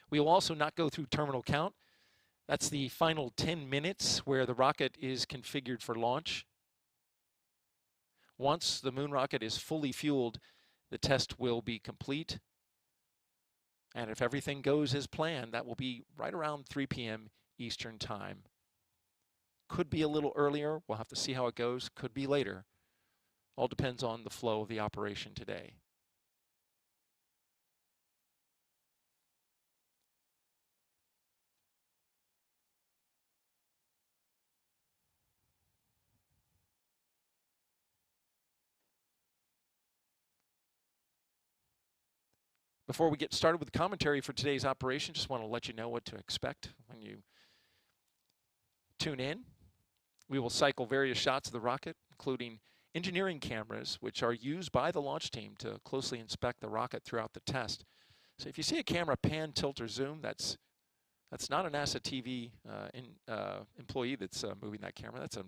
We will also not go through terminal count. That's the final 10 minutes where the rocket is configured for launch. Once the moon rocket is fully fueled, the test will be complete. And if everything goes as planned, that will be right around 3 p.m. Eastern Time. Could be a little earlier. We'll have to see how it goes. Could be later. All depends on the flow of the operation today. Before we get started with the commentary for today's operation, just want to let you know what to expect when you tune in. We will cycle various shots of the rocket, including engineering cameras, which are used by the launch team to closely inspect the rocket throughout the test. So if you see a camera pan, tilt, or zoom, that's not a NASA TV employee that's moving that camera. That's a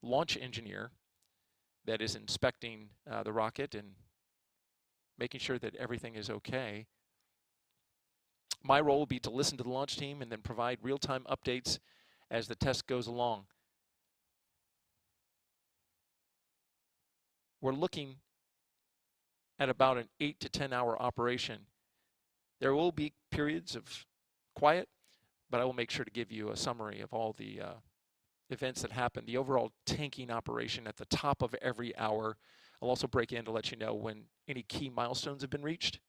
launch engineer that is inspecting the rocket and making sure that everything is okay. My role will be to listen to the launch team and then provide real-time updates as the test goes along. We're looking at about an 8 to 10 hour operation. There will be periods of quiet, but I will make sure to give you a summary of all the events that happen. The overall tanking operation at the top of every hour. I'll also break in to let you know when any key milestones have been reached.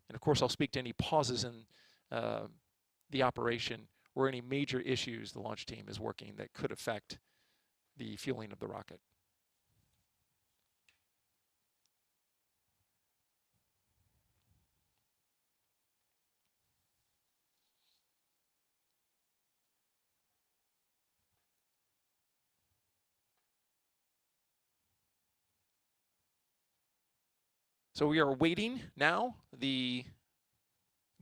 And of course, I'll speak to any pauses in the operation or any major issues the launch team is working that could affect the fueling of the rocket. So we are waiting now the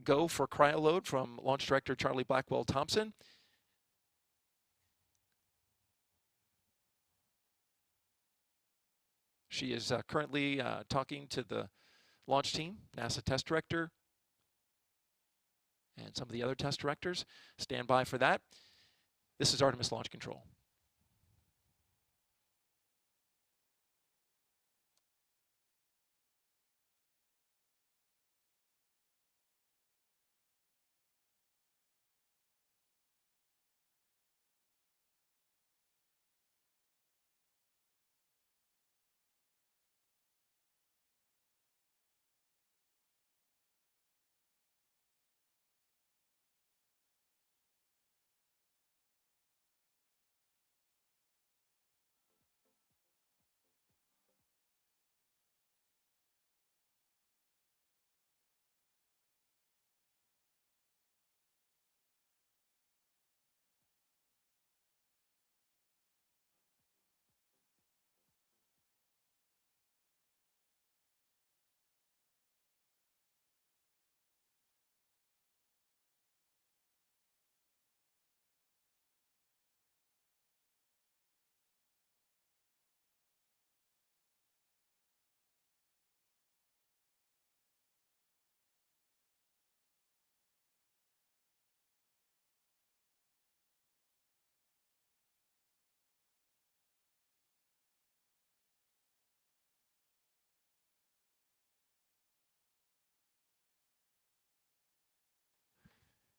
go for cryoload from Launch Director Charlie Blackwell Thompson. She is currently talking to the launch team, NASA Test Director, and some of the other test directors. Stand by for that. This is Artemis Launch Control.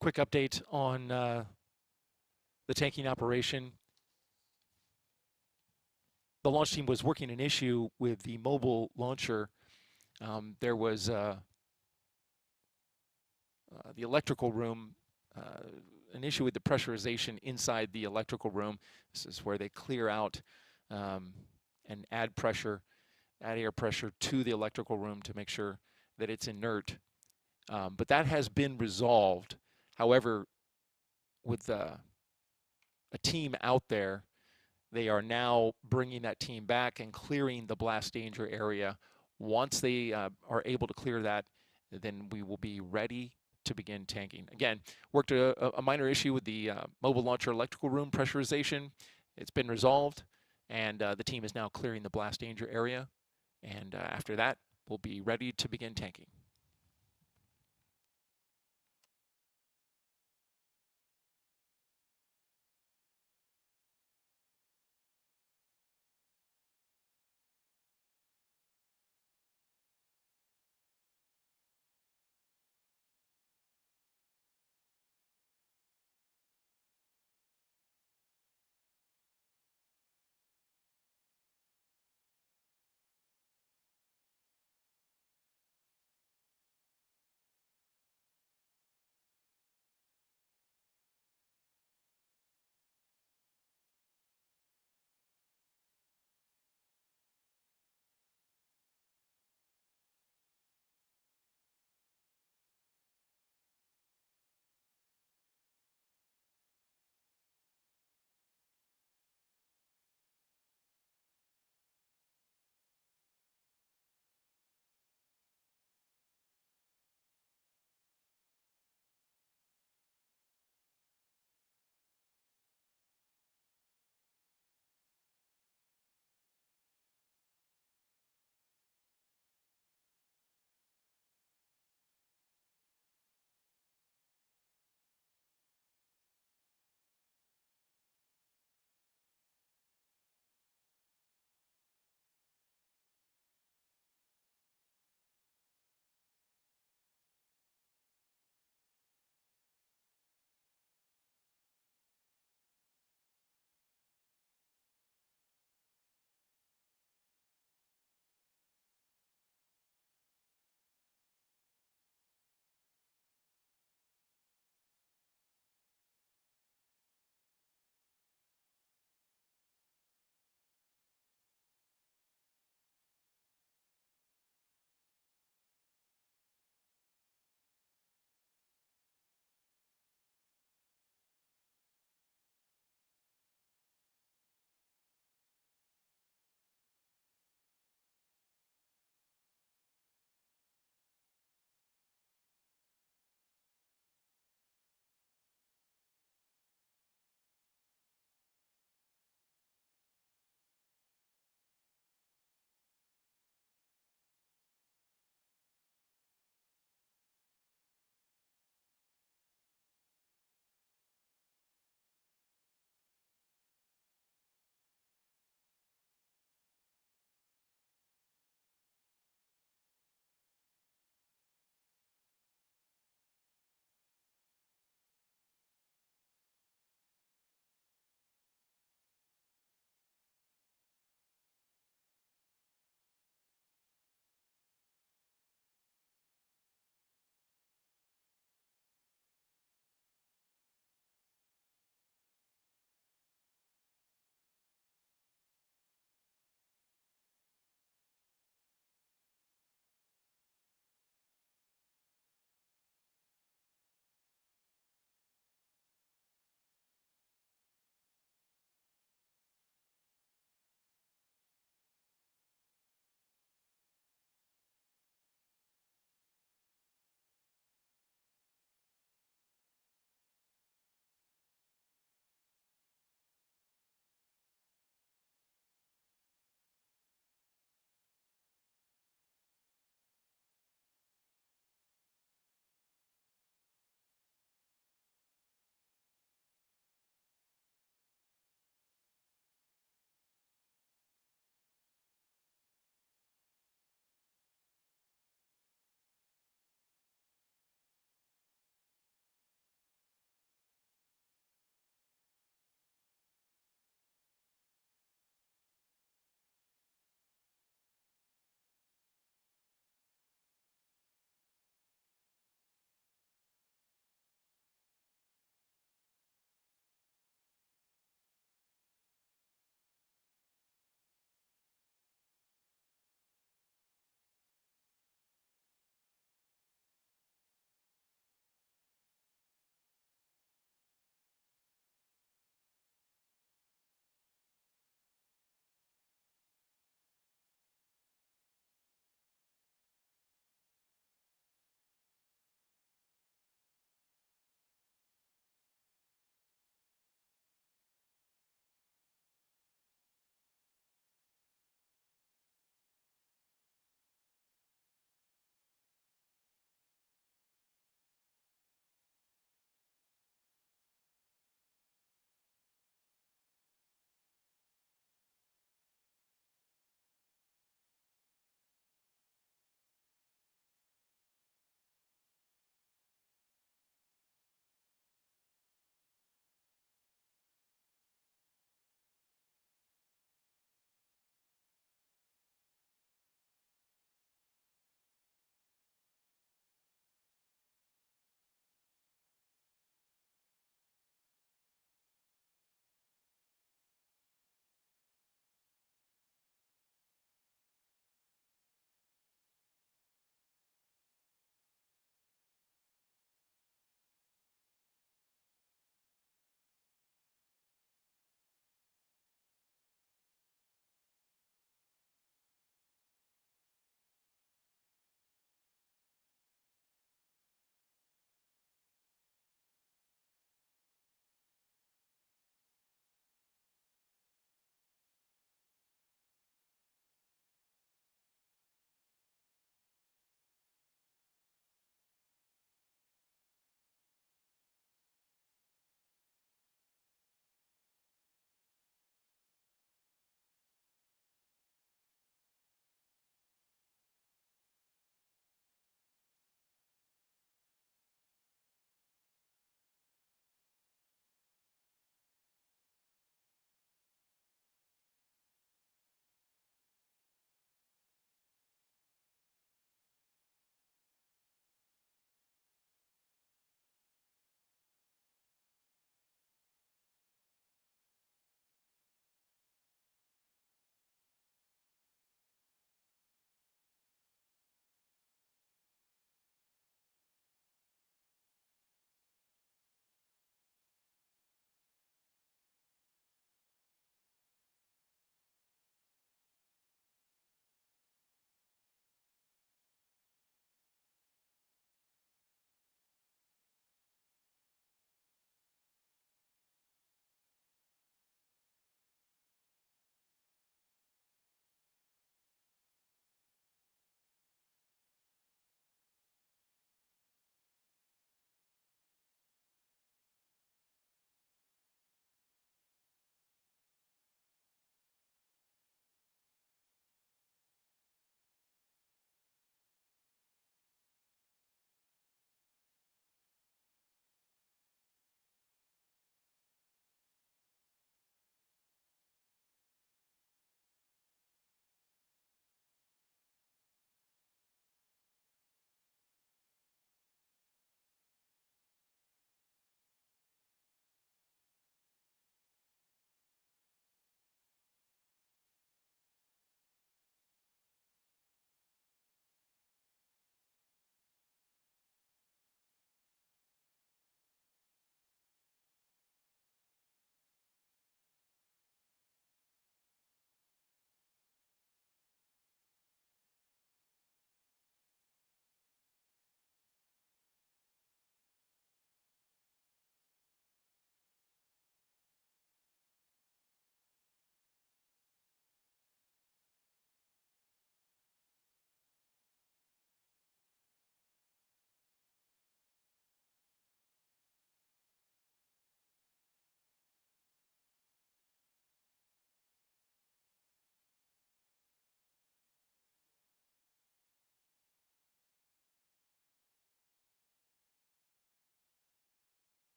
Quick update on the tanking operation. The launch team was working an issue with the mobile launcher. There was the electrical room, an issue with the pressurization inside the electrical room. This is where they clear out and add pressure, add air pressure to the electrical room to make sure that it's inert. But that has been resolved. However, with a team out there, they are now bringing that team back and clearing the blast danger area. Once they are able to clear that, then we will be ready to begin tanking. Again, worked a minor issue with the mobile launcher electrical room pressurization. It's been resolved, and the team is now clearing the blast danger area. And after that, we'll be ready to begin tanking.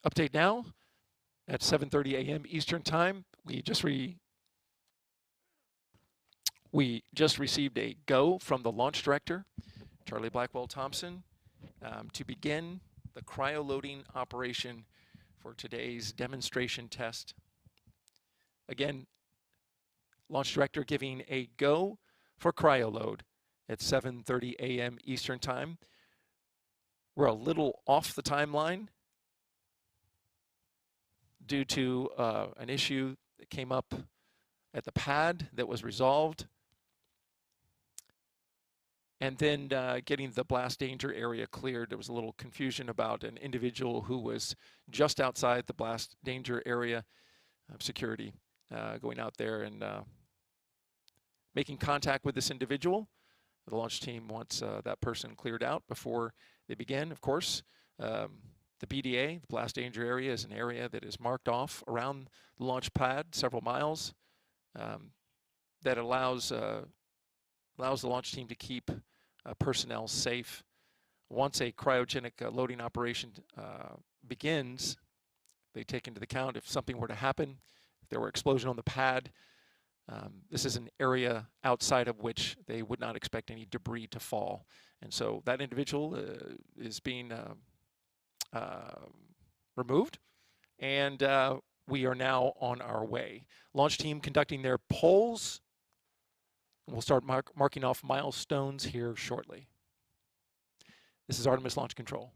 Update now at 7:30 a.m. Eastern Time. We just received a go from the launch director, Charlie Blackwell Thompson, to begin the cryo-loading operation for today's demonstration test. Again, launch director giving a go for cryo-load at 7:30 a.m. Eastern Time. We're a little off the timeline due to an issue that came up at the pad that was resolved, and then getting the blast danger area cleared. There was a little confusion about an individual who was just outside the blast danger area of security, going out there and making contact with this individual. The launch team wants that person cleared out before they begin, of course. The BDA, the blast danger area, is an area that is marked off around the launch pad several miles, that allows the launch team to keep personnel safe. Once a cryogenic loading operation begins, they take into account if something were to happen, if there were explosion on the pad. This is an area outside of which they would not expect any debris to fall. And so that individual is being removed, and we are now on our way. Launch team conducting their polls. We'll start marking off milestones here shortly. This is Artemis Launch Control.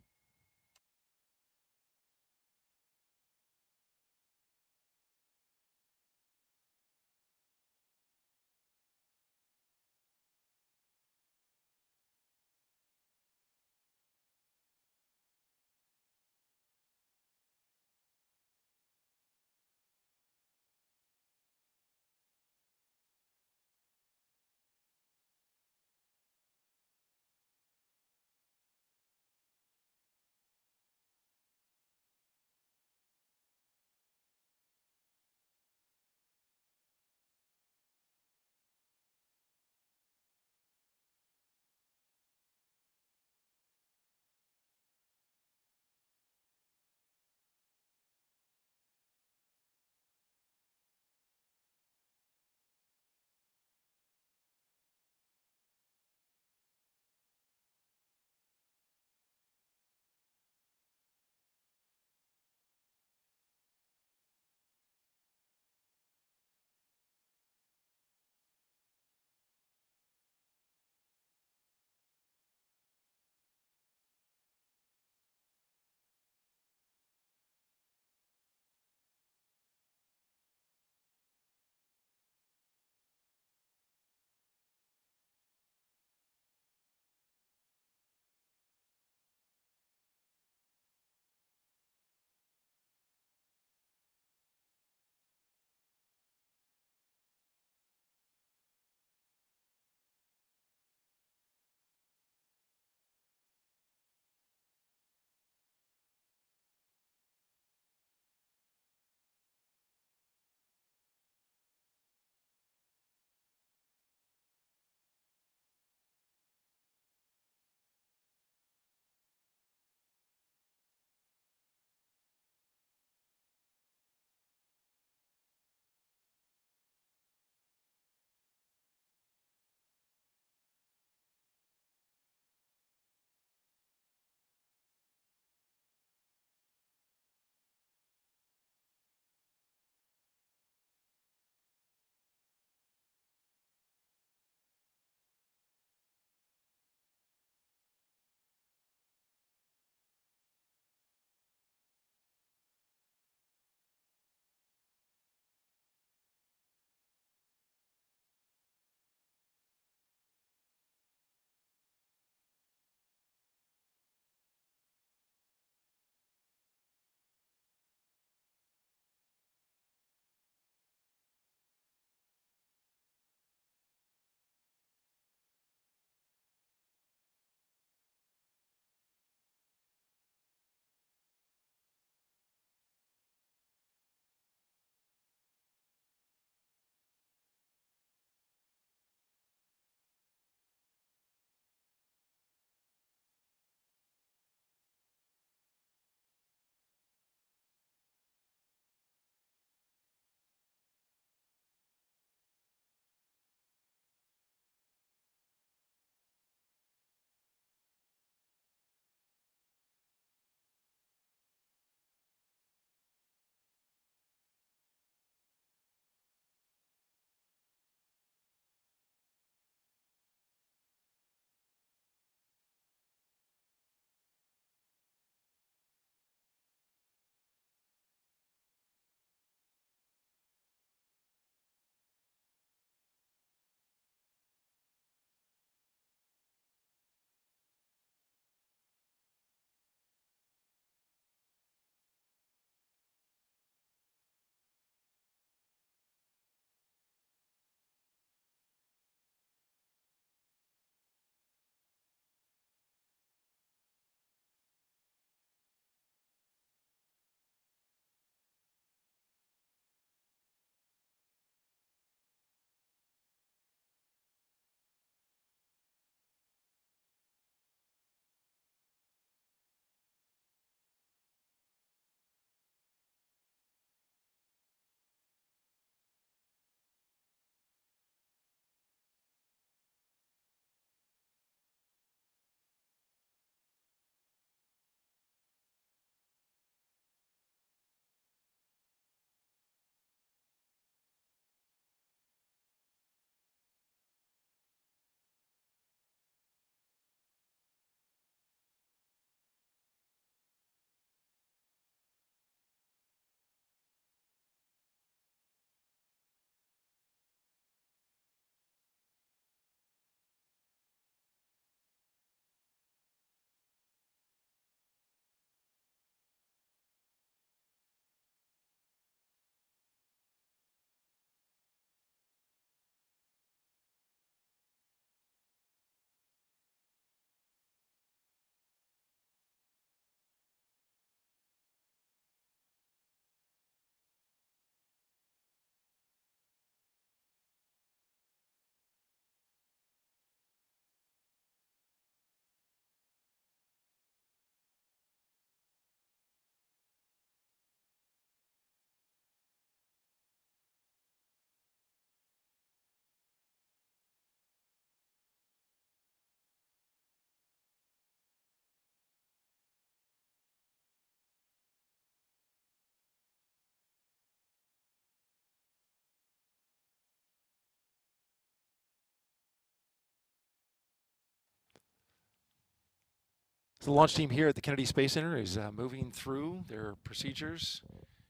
So the launch team here at the Kennedy Space Center is moving through their procedures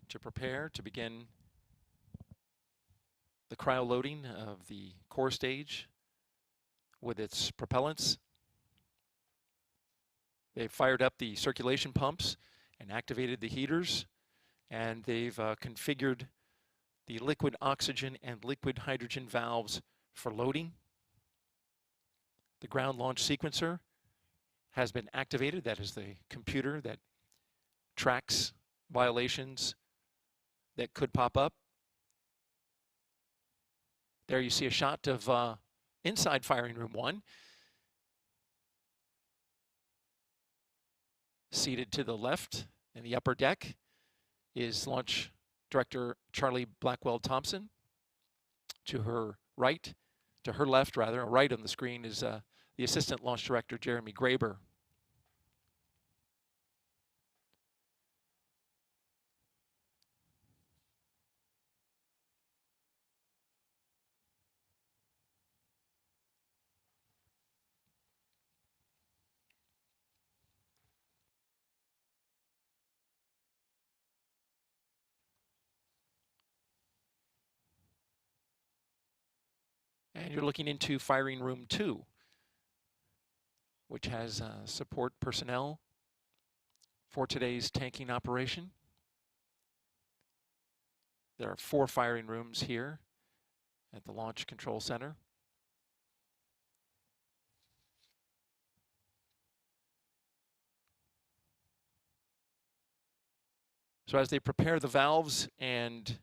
to prepare to begin the cryo loading of the core stage with its propellants. They've fired up the circulation pumps and activated the heaters, and they've configured the liquid oxygen and liquid hydrogen valves for loading. The ground launch sequencer has been activated. That is the computer that tracks violations that could pop up. There you see a shot of inside firing room 1. Seated to the left in the upper deck is Launch Director Charlie Blackwell Thompson. To her right, to her left rather, right on the screen is the Assistant Launch Director Jeremy Graber. And you're looking into firing room 2, which has support personnel for today's tanking operation. There are 4 firing rooms here at the Launch Control Center. So as they prepare the valves and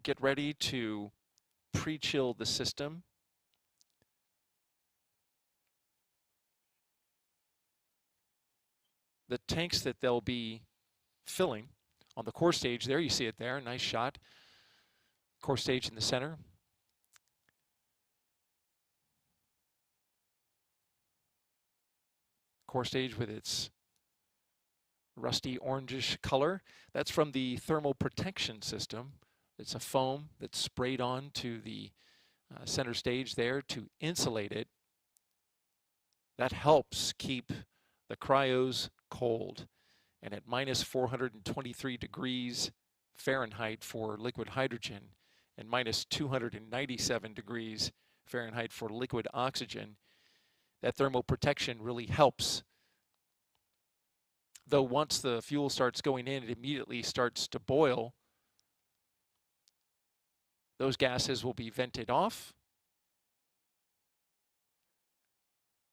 get ready to pre-chill the system, the tanks that they'll be filling on the core stage, there you see it there, nice shot. Core stage in the center. Core stage with its rusty orangish color. That's from the thermal protection system. It's a foam that's sprayed on to the center stage there to insulate it. That helps keep the cryos cold. And at minus 423 degrees Fahrenheit for liquid hydrogen and minus 297 degrees Fahrenheit for liquid oxygen, that thermal protection really helps. Though once the fuel starts going in, it immediately starts to boil. Those gases will be vented off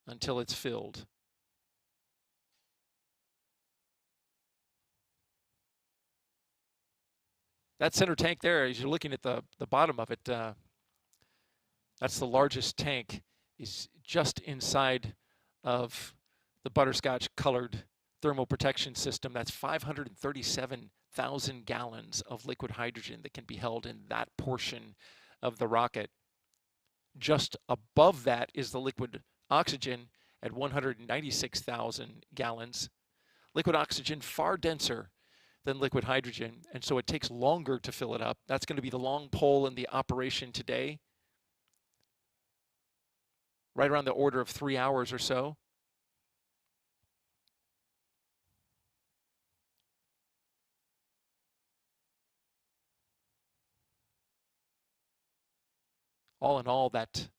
until it's filled. That center tank there, as you're looking at the bottom of it, that's the largest tank, is just inside of the butterscotch colored thermal protection system. That's 537,000 gallons of liquid hydrogen that can be held in that portion of the rocket. Just above that is the liquid oxygen at 196,000 gallons. Liquid oxygen far denser than liquid hydrogen, and so it takes longer to fill it up. That's going to be the long pole in the operation today, right around the order of 3 hours or so. All in all, that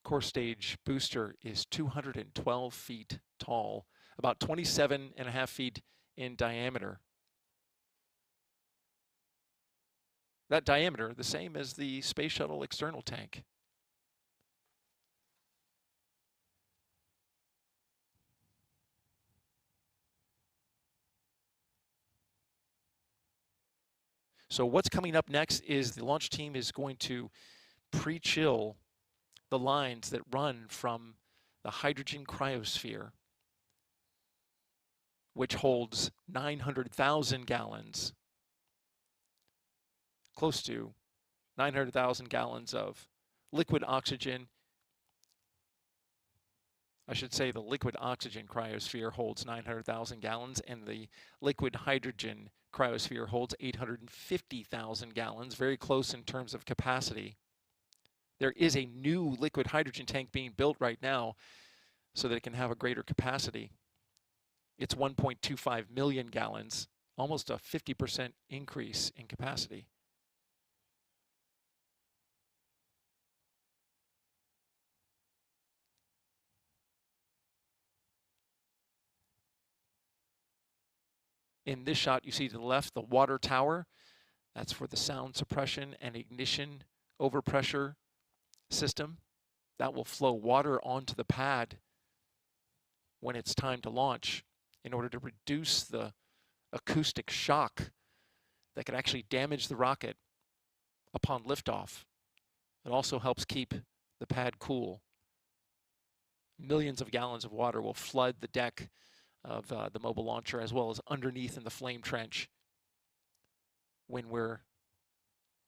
core stage booster is 212 feet tall, about 27.5 feet in diameter. That diameter, the same as the Space Shuttle external tank. So what's coming up next is the launch team is going to pre-chill the lines that run from the hydrogen cryosphere, which holds 900,000 gallons, close to 900,000 gallons of liquid oxygen. I should say the liquid oxygen cryosphere holds 900,000 gallons, and the liquid hydrogen cryosphere holds 850,000 gallons, very close in terms of capacity. There is a new liquid hydrogen tank being built right now so that it can have a greater capacity. It's 1.25 million gallons, almost a 50% increase in capacity. In this shot, you see to the left the water tower. That's for the sound suppression and ignition overpressure system. That will flow water onto the pad when it's time to launch in order to reduce the acoustic shock that can actually damage the rocket upon liftoff. It also helps keep the pad cool. Millions of gallons of water will flood the deck of the mobile launcher as well as underneath in the flame trench when we're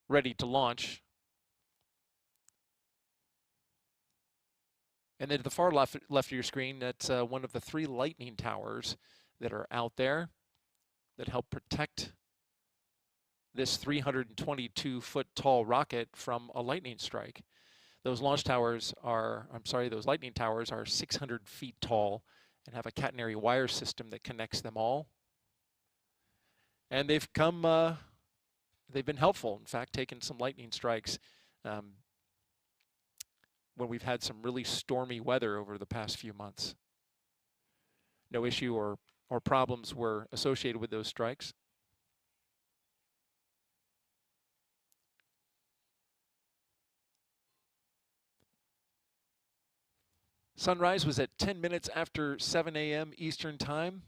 ready to launch. And then to the far left of your screen, that's one of the 3 lightning towers that are out there that help protect this 322-foot tall rocket from a lightning strike. Those launch towers are, those lightning towers are 600 feet tall and have a catenary wire system that connects them all. And they've been helpful. In fact, taking some lightning strikes when we've had some really stormy weather over the past few months. No issue or problems were associated with those strikes. Sunrise was at 10 minutes after 7 a.m. Eastern Time.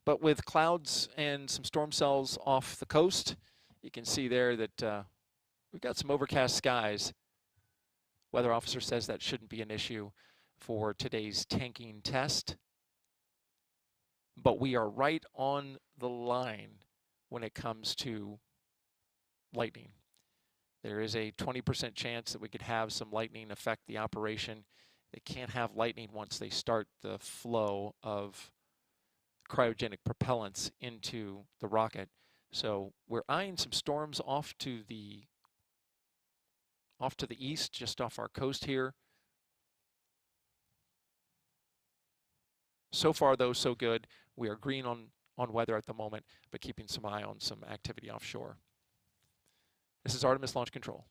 But with clouds and some storm cells off the coast, you can see there that we've got some overcast skies. Weather officer says that shouldn't be an issue for today's tanking test. But we are right on the line when it comes to lightning. There is a 20% chance that we could have some lightning affect the operation. They can't have lightning once they start the flow of cryogenic propellants into the rocket. So we're eyeing some storms off to the east, just off our coast here. So far, though, so good. We are green on weather at the moment, but keeping some eye on some activity offshore. This is Artemis Launch Control.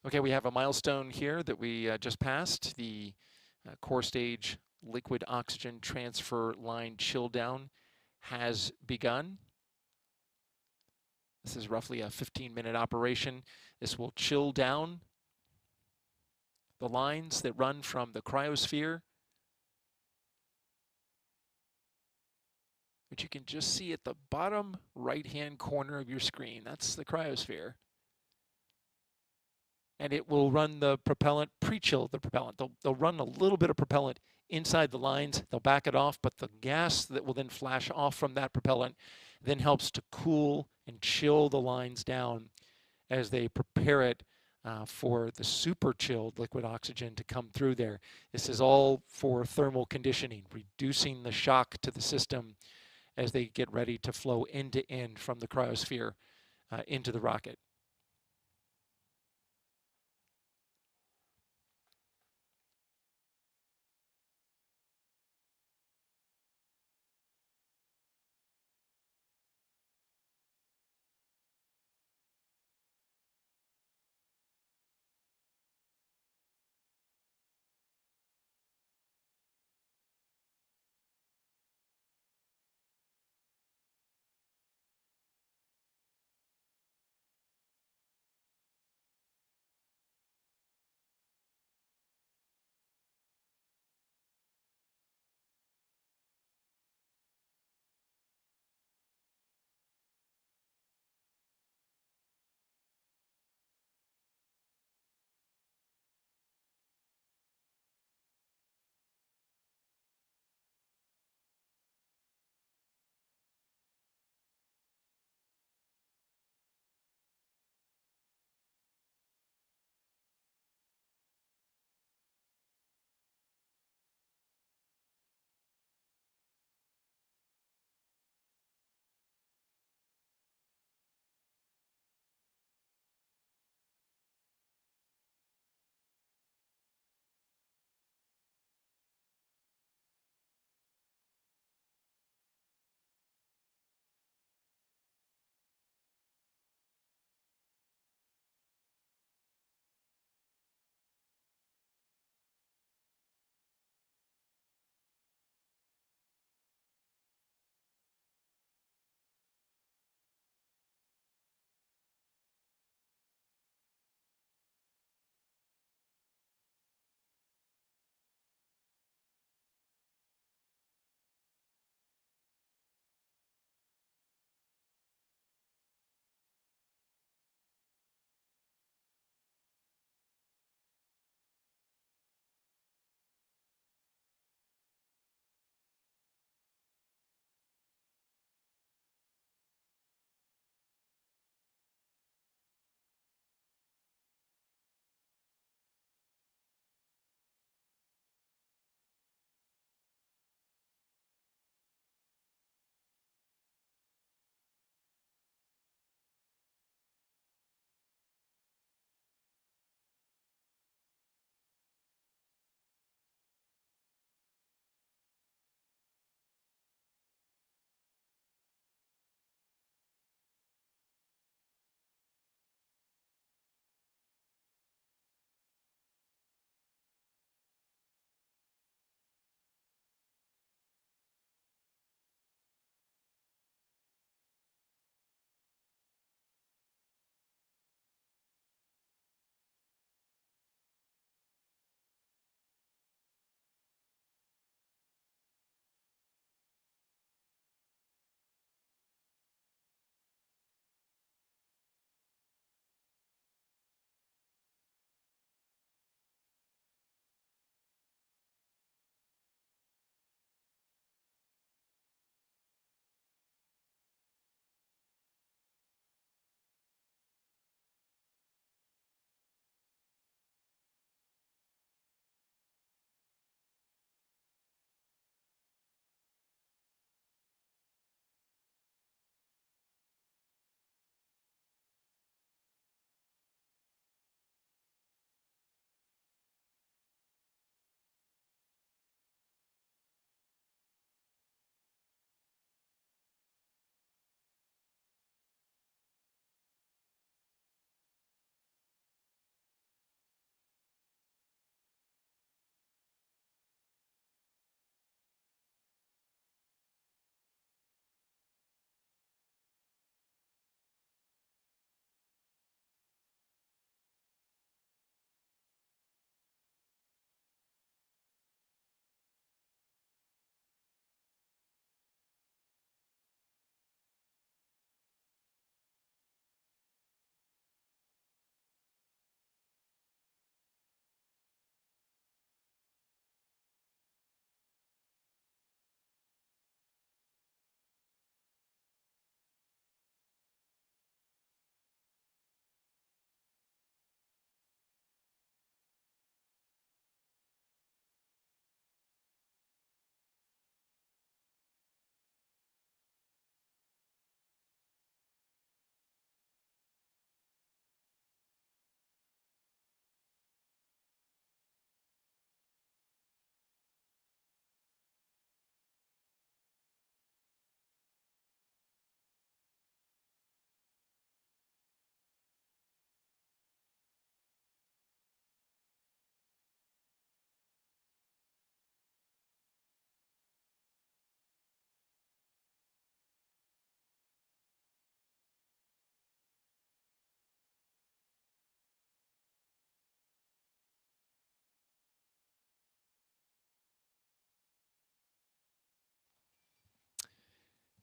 Okay, we have a milestone here that we just passed. The core stage liquid oxygen transfer line chill down has begun. This is roughly a 15-minute operation. This will chill down the lines that run from the cryosphere, which you can just see at the bottom right-hand corner of your screen. That's the cryosphere. And it will run the propellant, pre-chill the propellant. They'll run a little bit of propellant inside the lines. They'll back it off, but the gas that will then flash off from that propellant then helps to cool and chill the lines down as they prepare it for the super chilled liquid oxygen to come through there. This is all for thermal conditioning, reducing the shock to the system as they get ready to flow end to end from the cryosphere into the rocket.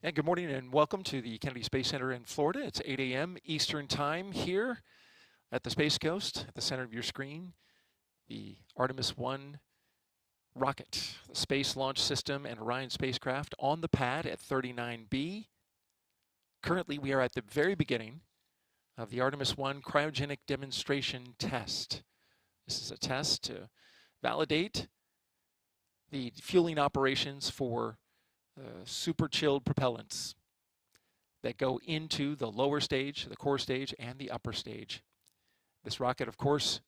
And good morning and welcome to the Kennedy Space Center in Florida. It's 8 a.m. Eastern Time here at the Space Coast. At the center of your screen, the Artemis I rocket, the Space Launch System and Orion spacecraft on the pad at 39B. Currently, we are at the very beginning of the Artemis I cryogenic demonstration test. This is a test to validate the fueling operations for super chilled propellants that go into the lower stage, the core stage, and the upper stage. This rocket, of course,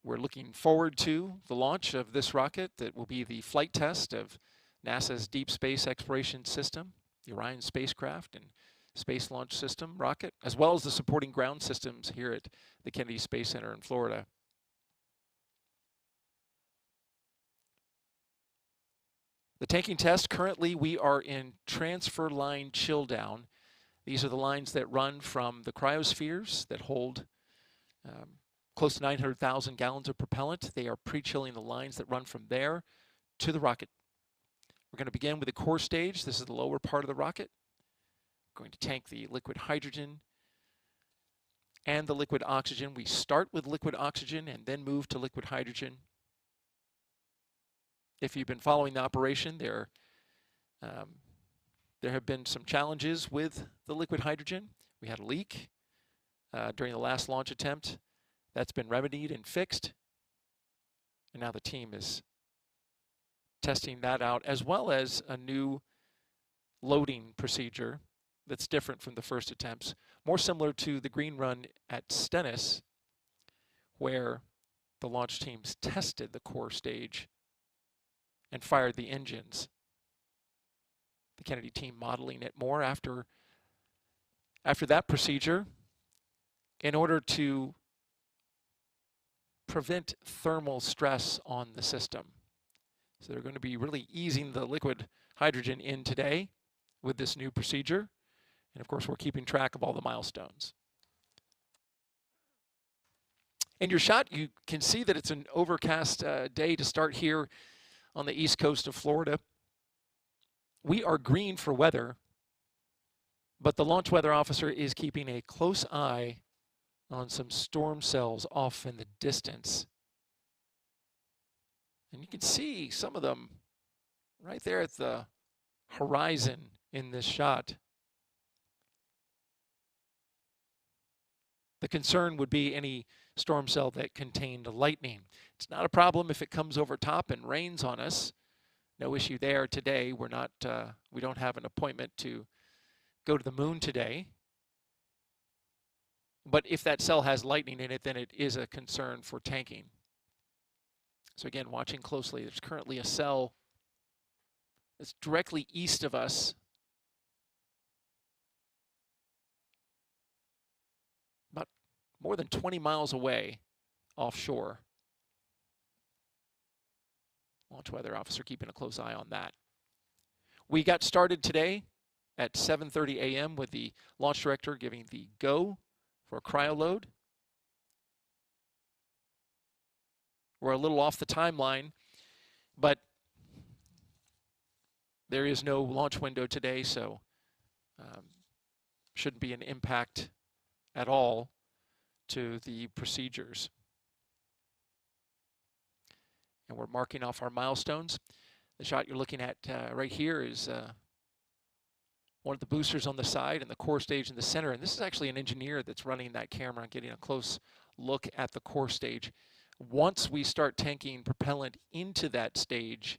we're looking forward to the launch of this rocket that will be the flight test of NASA's Deep Space Exploration System, the Orion spacecraft and Space Launch System rocket, as well as the supporting ground systems here at the Kennedy Space Center in Florida. The tanking test, currently we are in transfer line chill down. These are the lines that run from the cryospheres that hold close to 900,000 gallons of propellant. They are pre-chilling the lines that run from there to the rocket. We're going to begin with the core stage. This is the lower part of the rocket. We're going to tank the liquid hydrogen and the liquid oxygen. We start with liquid oxygen and then move to liquid hydrogen. If you've been following the operation, there have been some challenges with the liquid hydrogen. We had a leak during the last launch attempt. That's been remedied and fixed. And now the team is testing that out, as well as a new loading procedure that's different from the first attempts, more similar to the green run at Stennis, where the launch teams tested the core stage and fired the engines. The Kennedy team modeling it more after that procedure in order to prevent thermal stress on the system. So they're going to be really easing the liquid hydrogen in today with this new procedure. And of course, we're keeping track of all the milestones. In your shot, you can see that it's an overcast day to start here on the east coast of Florida. We are green for weather, but the launch weather officer is keeping a close eye on some storm cells off in the distance. And you can see some of them right there at the horizon in this shot. The concern would be any storm cell that contained lightning. It's not a problem if it comes over top and rains on us. No issue there today. We don't have an appointment to go to the moon today. But if that cell has lightning in it, then it is a concern for tanking. So again, watching closely, there's currently a cell that's directly east of us. About more than 20 miles away offshore. Launch weather officer keeping a close eye on that. We got started today at 7:30 a.m. with the launch director giving the go for a cryo load. We're a little off the timeline, but there is no launch window today, so shouldn't be an impact at all to the procedures. And we're marking off our milestones. The shot you're looking at right here is one of the boosters on the side and the core stage in the center. And this is actually an engineer that's running that camera and getting a close look at the core stage. Once we start tanking propellant into that stage,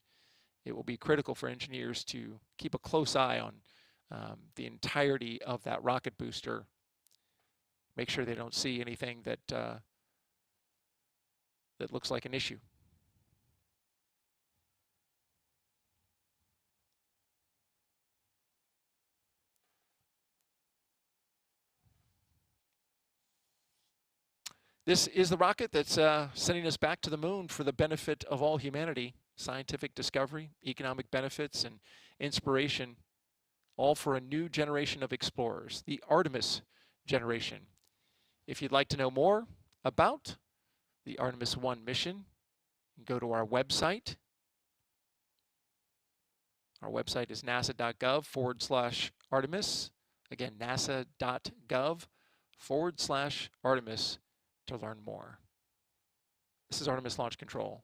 it will be critical for engineers to keep a close eye on the entirety of that rocket booster. Make sure they don't see anything that that looks like an issue. This is the rocket that's sending us back to the moon for the benefit of all humanity. Scientific discovery, economic benefits, and inspiration, all for a new generation of explorers, the Artemis generation. If you'd like to know more about the Artemis I mission, go to our website, Our website is nasa.gov/Artemis. Again, nasa.gov/Artemis to learn more. This is Artemis Launch Control.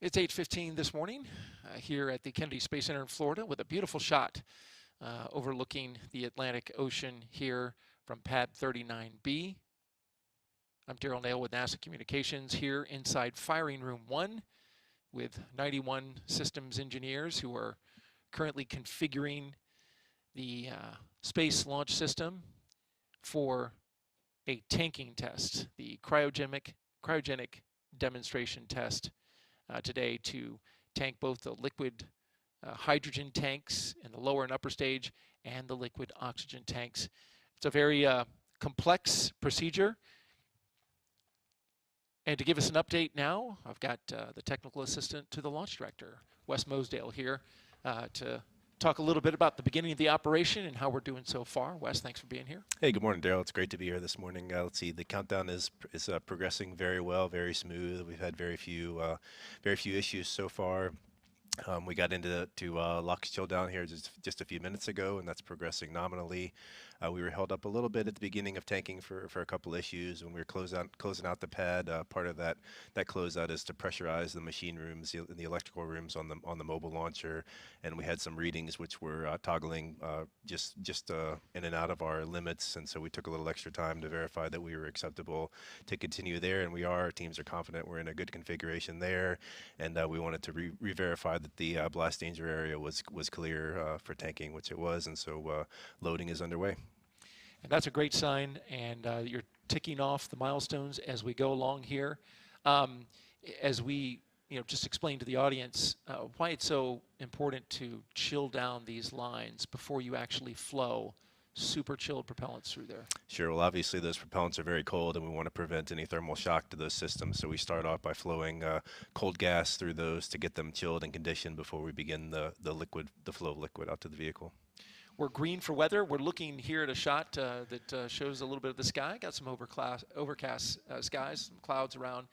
It's 8:15 this morning here at the Kennedy Space Center in Florida with a beautiful shot overlooking the Atlantic Ocean here from Pad 39B. I'm Daryl Nail with NASA Communications here inside Firing Room 1 with 91 systems engineers who are currently configuring the Space Launch System for a tanking test, the cryogenic demonstration test today to tank both the liquid hydrogen tanks in the lower and upper stage and the liquid oxygen tanks. It's a very complex procedure. And to give us an update now, I've got the technical assistant to the launch director, Wes Mosdale, here to talk a little bit about the beginning of the operation and how we're doing so far. Wes, thanks for being here. Hey, good morning, Daryl. It's great to be here this morning. Let's see, the countdown is progressing very well, very smooth. We've had very few issues so far. We got into LOX chill down here just a few minutes ago, and that's progressing nominally. We were held up a little bit at the beginning of tanking for a couple issues when we were closing out the pad. Part of that closeout is to pressurize the machine rooms, the electrical rooms on the mobile launcher, and we had some readings which were toggling just in and out of our limits, and so we took a little extra time to verify that we were acceptable to continue there, and we are. Our teams are confident we're in a good configuration there, and we wanted to re-verify that the blast danger area was clear for tanking, which it was, and so loading is underway. And that's a great sign, and you're ticking off the milestones as we go along here. As we just explain to the audience why it's so important to chill down these lines before you actually flow super chilled propellants through there. Sure. Well, obviously those propellants are very cold, and we want to prevent any thermal shock to those systems. So we start off by flowing cold gas through those to get them chilled and conditioned before we begin the flow of liquid out to the vehicle. We're green for weather. We're looking here at a shot that shows a little bit of the sky. Got some overcast skies, some clouds around,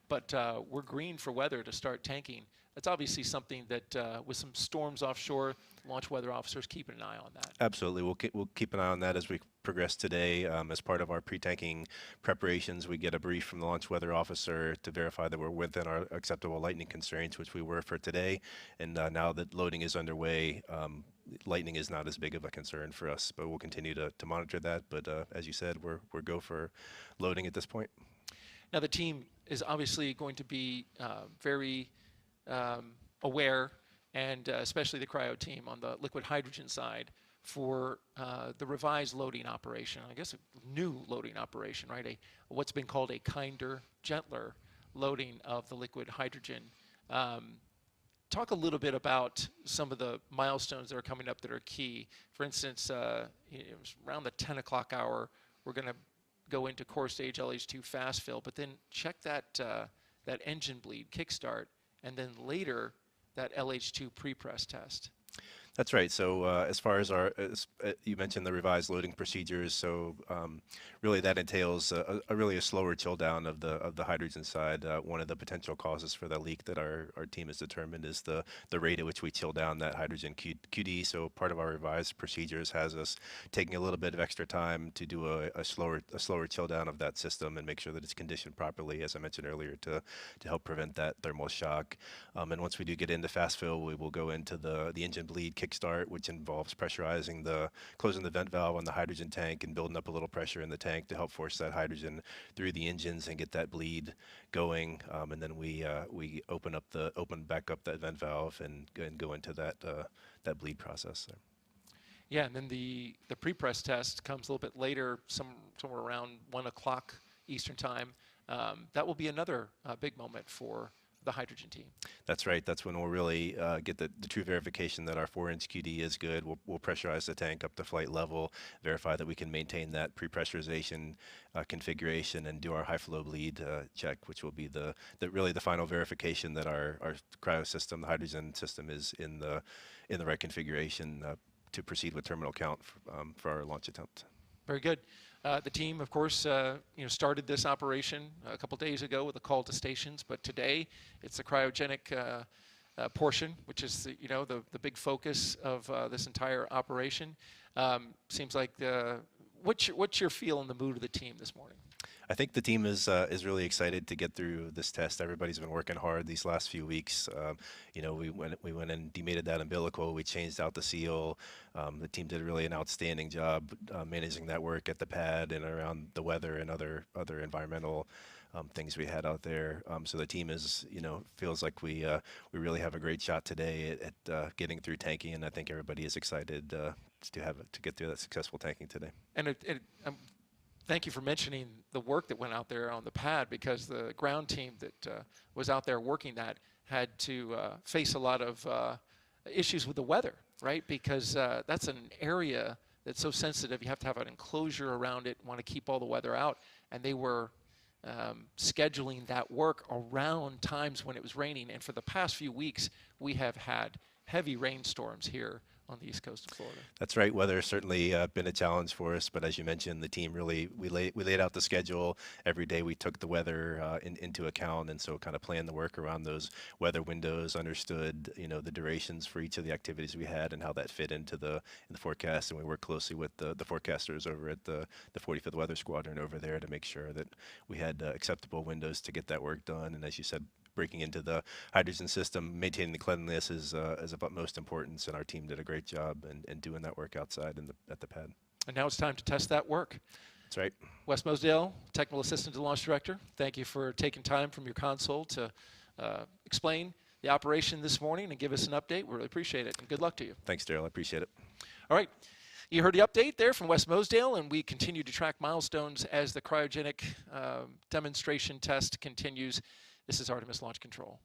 but we're green for weather to start tanking. That's obviously something that, with some storms offshore, launch weather officers keeping an eye on that. Absolutely. We'll keep an eye on that as we progress today. As part of our pre-tanking preparations, we get a brief from the launch weather officer to verify that we're within our acceptable lightning constraints, which we were for today. And now that loading is underway, lightning is not as big of a concern for us, but we'll continue to monitor that. But as you said, we're go for loading at this point. Now the team is obviously going to be very aware, and especially the cryo team on the liquid hydrogen side, for the revised loading operation. I guess a new loading operation, right? What's been called a kinder, gentler loading of the liquid hydrogen. Talk a little bit about some of the milestones that are coming up that are key. For instance, it was around the 10 o'clock hour, we're going to go into core stage LH2 fast fill, but then check that engine bleed kickstart, and then later that LH2 pre-press test. That's right. So as far as you mentioned the revised loading procedures, so really that entails really a slower chill down of the hydrogen side. One of the potential causes for the leak that our team has determined is the rate at which we chill down that hydrogen QD. So part of our revised procedures has us taking a little bit of extra time to do a slower chill down of that system and make sure that it's conditioned properly, as I mentioned earlier, to help prevent that thermal shock. And once we do get into fast fill, we will go into the engine bleed kickstart, which involves pressurizing closing the vent valve on the hydrogen tank and building up a little pressure in the tank to help force that hydrogen through the engines and get that bleed going. And then we open back up that vent valve and go into that bleed process there. Yeah, and then the pre-press test comes a little bit later, somewhere around 1 o'clock Eastern time. That will be another big moment for the hydrogen team. That's right. That's when we'll really get the true verification that our 4-inch QD is good. We'll pressurize the tank up to flight level, verify that we can maintain that pre-pressurization configuration, and do our high flow bleed check, which will be really the final verification that our cryo system, the hydrogen system, is in the right configuration to proceed with terminal count for our launch attempt. Very good. The team, of course, started this operation a couple days ago with a call to stations, but today it's the cryogenic portion, which is the big focus of this entire operation. Seems like what's your feel in the mood of the team this morning? I think the team is really excited to get through this test. Everybody's been working hard these last few weeks. We went and demated that umbilical. We changed out the seal. The team did really an outstanding job managing that work at the pad and around the weather and other environmental things we had out there. So the team is, feels like we really have a great shot today at getting through tanking, and I think everybody is excited to get through that successful tanking today. And thank you for mentioning the work that went out there on the pad, because the ground team that was out there working that had to face a lot of issues with the weather, right? Because that's an area that's so sensitive. You have to have an enclosure around it, want to keep all the weather out. And they were scheduling that work around times when it was raining. And for the past few weeks, we have had heavy rainstorms here on the east coast of Florida. That's right. Weather has certainly been a challenge for us, but as you mentioned, the team really we laid out the schedule every day. We took the weather into account, and so kind of planned the work around those weather windows. Understood, the durations for each of the activities we had and how that fit into the forecast. And we worked closely with the forecasters over at the 45th Weather Squadron over there to make sure that we had acceptable windows to get that work done. And as you said, breaking into the hydrogen system, maintaining the cleanliness is of utmost importance, and our team did a great job in doing that work outside at the pad. And now it's time to test that work. That's right. Wes Mosdale, Technical Assistant to the Launch Director, thank you for taking time from your console to explain the operation this morning and give us an update. We really appreciate it, and good luck to you. Thanks, Daryl. I appreciate it. All right. You heard the update there from Wes Mosdale, and we continue to track milestones as the cryogenic demonstration test continues. This is Artemis Launch Control.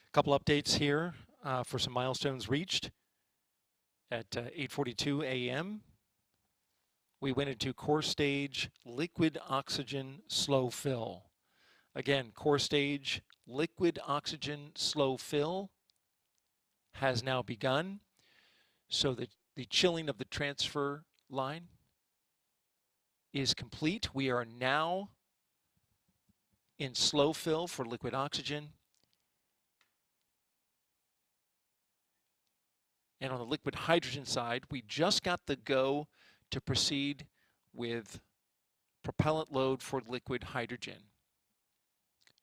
A couple updates here for some milestones reached. At 8:42 a.m., we went into core stage liquid oxygen slow fill. Again, core stage liquid oxygen slow fill has now begun. So the chilling of the transfer line is complete. We are now in slow fill for liquid oxygen. And on the liquid hydrogen side, we just got the go to proceed with propellant load for liquid hydrogen.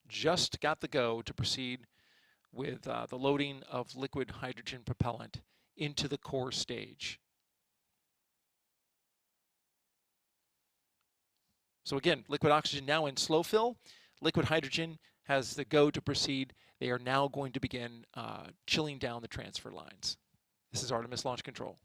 Just got the go to proceed with the loading of liquid hydrogen propellant into the core stage. So again, liquid oxygen now in slow fill. Liquid hydrogen has the go to proceed. They are now going to begin chilling down the transfer lines. This is Artemis Launch Control.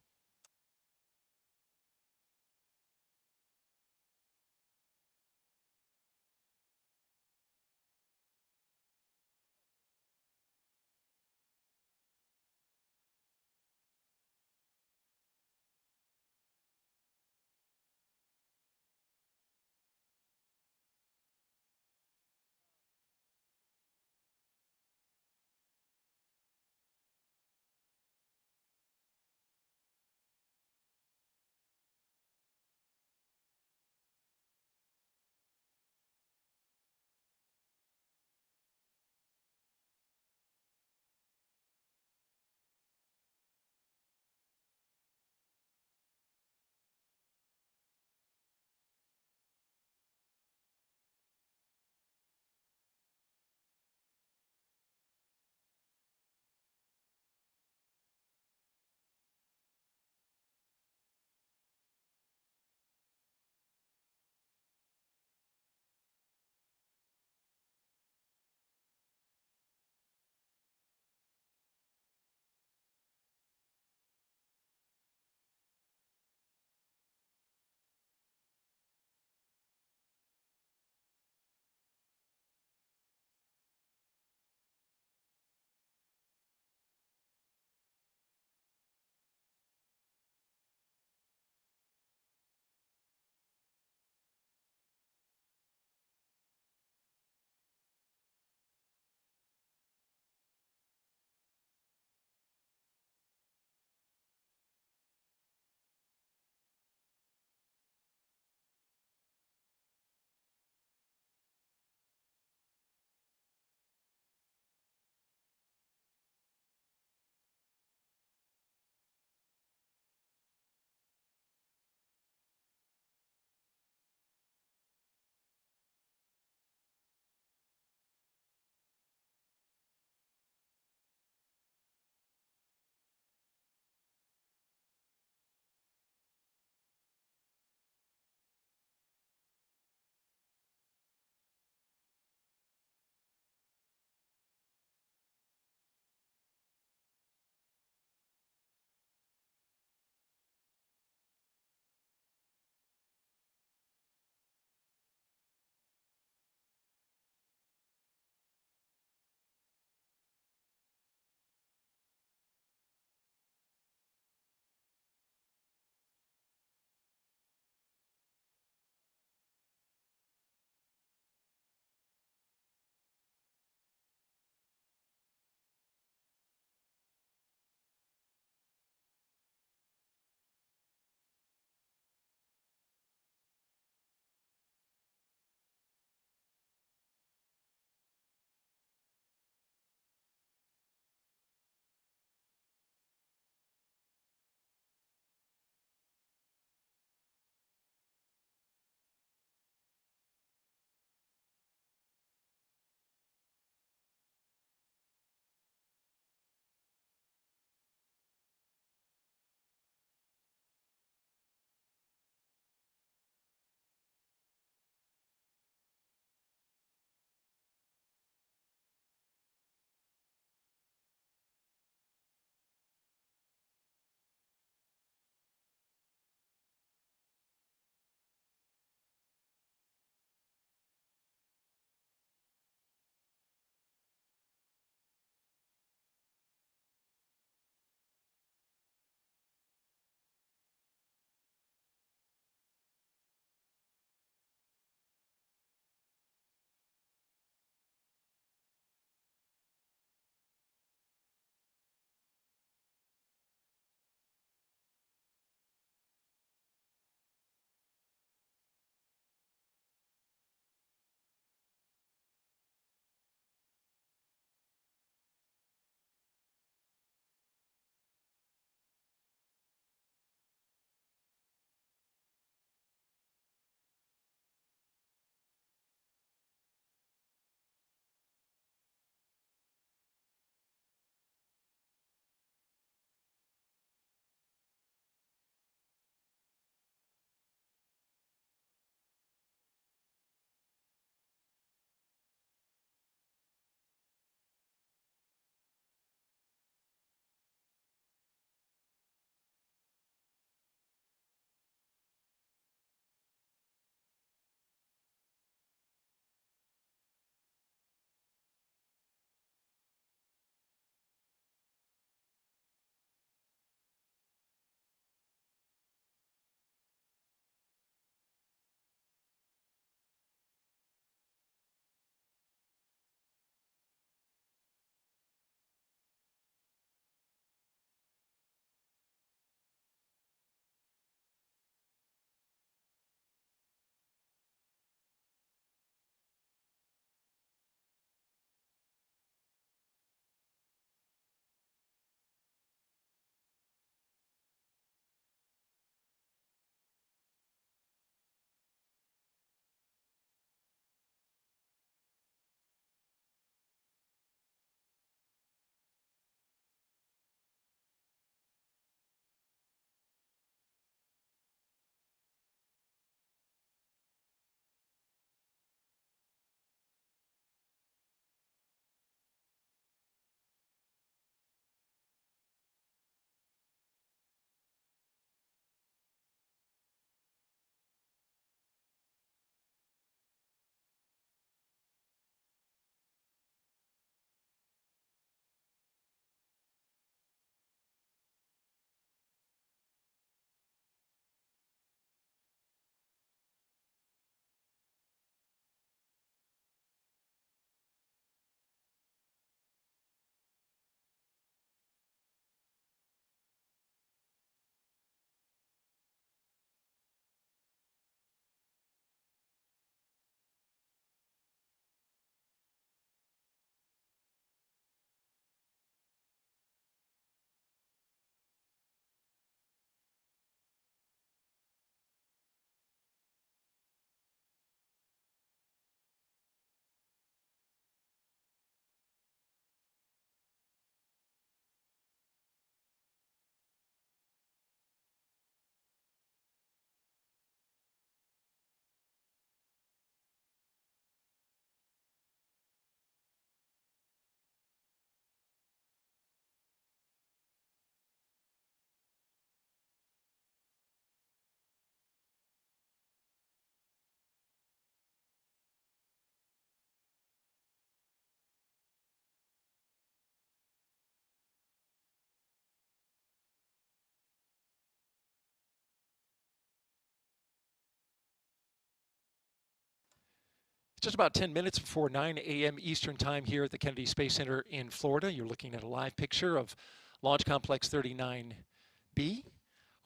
Just about 10 minutes before 9 a.m. Eastern Time here at the Kennedy Space Center in Florida. You're looking at a live picture of Launch Complex 39B,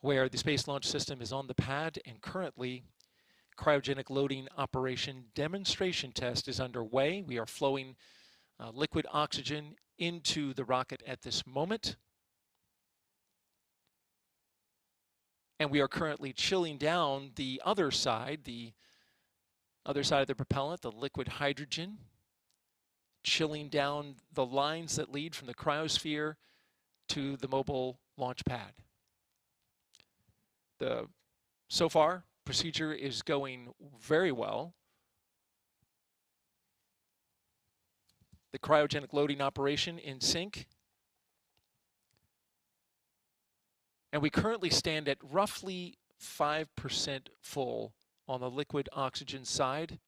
where the Space Launch System is on the pad, and currently cryogenic loading operation demonstration test is underway. We are flowing liquid oxygen into the rocket at this moment. And we are currently chilling down the other side of the propellant, the liquid hydrogen, chilling down the lines that lead from the cryosphere to the mobile launch pad. So far, procedure is going very well. The cryogenic loading operation in sync. And we currently stand at roughly 5% full on the liquid oxygen side.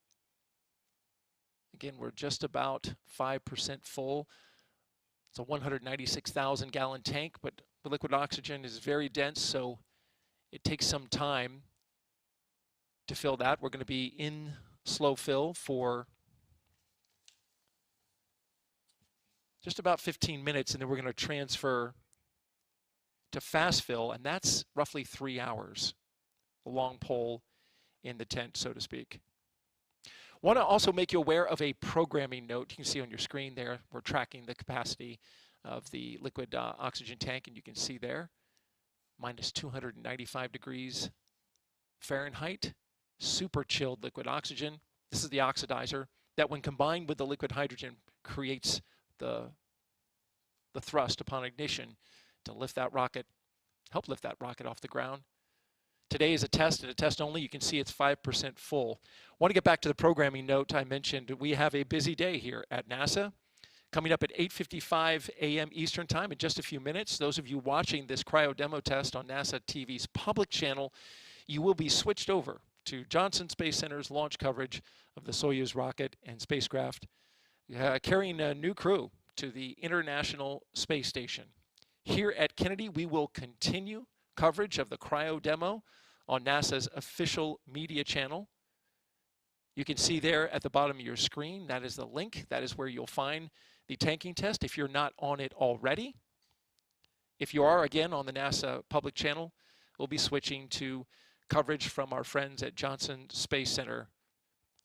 Again, we're just about 5% full. It's a 196,000 gallon tank, but the liquid oxygen is very dense, so it takes some time to fill that. We're going to be in slow fill for just about 15 minutes, and then we're going to transfer to fast fill, and that's roughly 3 hours, a long pole in the tent, so to speak. Want to also make you aware of a programming note. You can see on your screen there, we're tracking the capacity of the liquid oxygen tank, and you can see there, minus 295 degrees Fahrenheit, super chilled liquid oxygen. This is the oxidizer that, when combined with the liquid hydrogen, creates the thrust upon ignition to lift that rocket, help lift that rocket off the ground. Today is a test, and a test only. You can see it's 5% full. I want to get back to the programming note I mentioned. We have a busy day here at NASA. Coming up at 8:55 a.m. Eastern Time in just a few minutes. Those of you watching this cryo demo test on NASA TV's public channel, you will be switched over to Johnson Space Center's launch coverage of the Soyuz rocket and spacecraft, carrying a new crew to the International Space Station. Here at Kennedy, we will continue coverage of the cryo demo on NASA's official media channel. You can see there at the bottom of your screen, that is the link. That is where you'll find the tanking test if you're not on it already. If you are, again, on the NASA public channel, we'll be switching to coverage from our friends at Johnson Space Center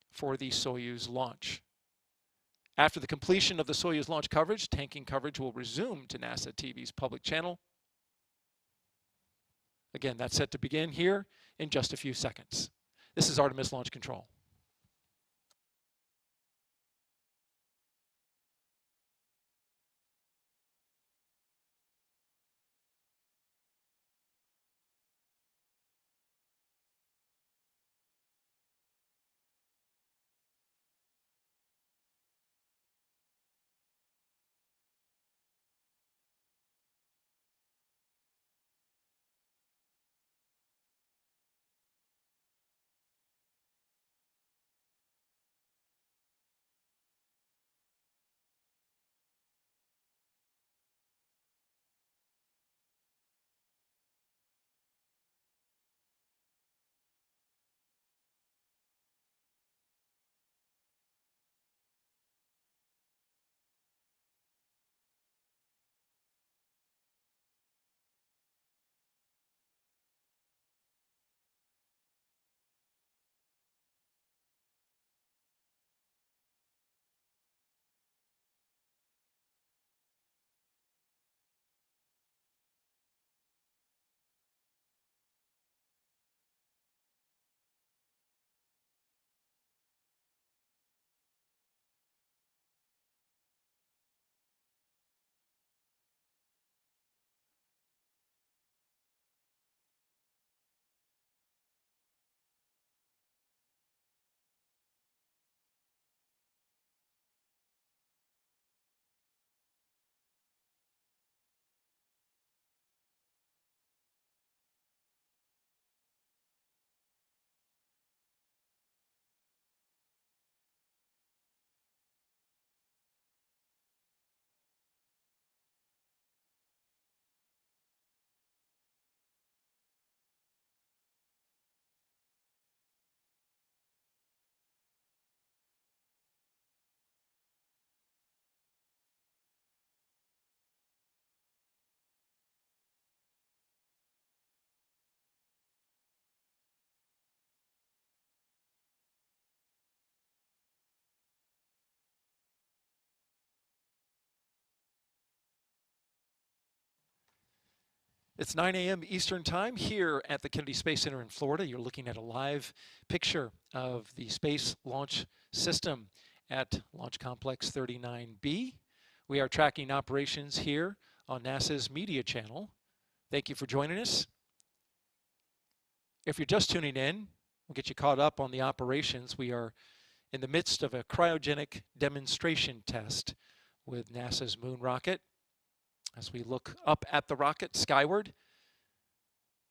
for the Soyuz launch. After the completion of the Soyuz launch coverage, tanking coverage will resume to NASA TV's public channel. Again, that's set to begin here in just a few seconds. This is Artemis Launch Control. It's 9 a.m. Eastern Time here at the Kennedy Space Center in Florida. You're looking at a live picture of the Space Launch System at Launch Complex 39B. We are tracking operations here on NASA's media channel. Thank you for joining us. If you're just tuning in, we'll get you caught up on the operations. We are in the midst of a cryogenic demonstration test with NASA's moon rocket. As we look up at the rocket skyward,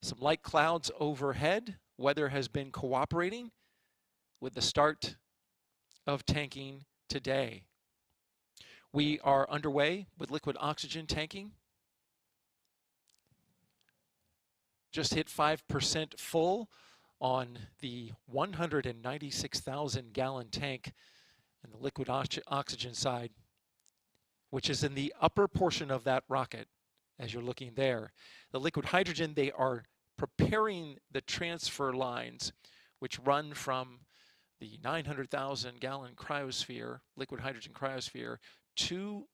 some light clouds overhead. Weather has been cooperating with the start of tanking today. We are underway with liquid oxygen tanking. Just hit 5% full on the 196,000 gallon tank and the liquid oxygen side, which is in the upper portion of that rocket as you're looking there. The liquid hydrogen, they are preparing the transfer lines which run from the 900,000 gallon cryosphere, liquid hydrogen cryosphere, to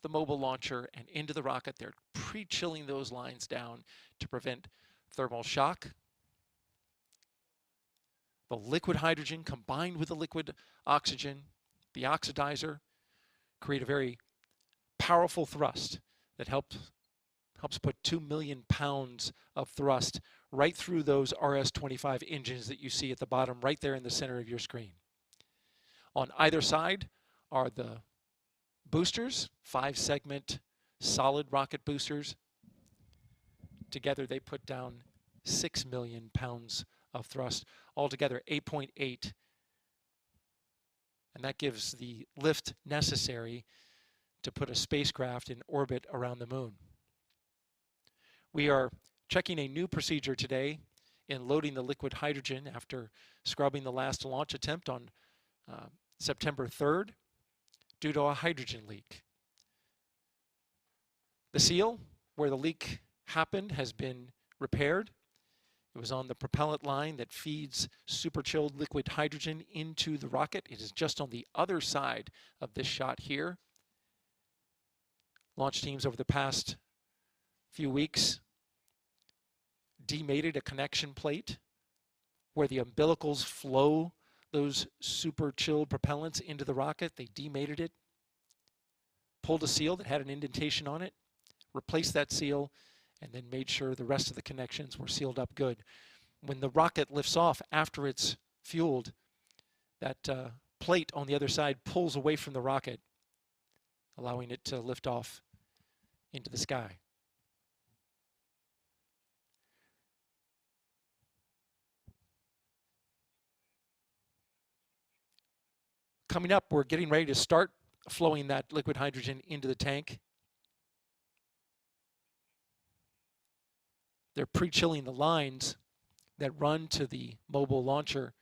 the mobile launcher and into the rocket. They're pre-chilling those lines down to prevent thermal shock. The liquid hydrogen combined with the liquid oxygen, the oxidizer, create a very powerful thrust that helps put 2 million pounds of thrust right through those RS-25 engines that you see at the bottom right there in the center of your screen. On either side are the boosters, 5-segment solid rocket boosters. Together they put down 6 million pounds of thrust, altogether 8.8, and that gives the lift necessary to put a spacecraft in orbit around the moon. We are checking a new procedure today in loading the liquid hydrogen after scrubbing the last launch attempt on September 3rd due to a hydrogen leak. The seal where the leak happened has been repaired. It was on the propellant line that feeds super chilled liquid hydrogen into the rocket. It is just on the other side of this shot here. Launch teams over the past few weeks demated a connection plate where the umbilicals flow those super chilled propellants into the rocket. They demated it, pulled a seal that had an indentation on it, replaced that seal, and then made sure the rest of the connections were sealed up good. When the rocket lifts off after it's fueled, that plate on the other side pulls away from the rocket, allowing it to lift off into the sky. Coming up, we're getting ready to start flowing that liquid hydrogen into the tank. They're pre-chilling the lines that run to the mobile launcher.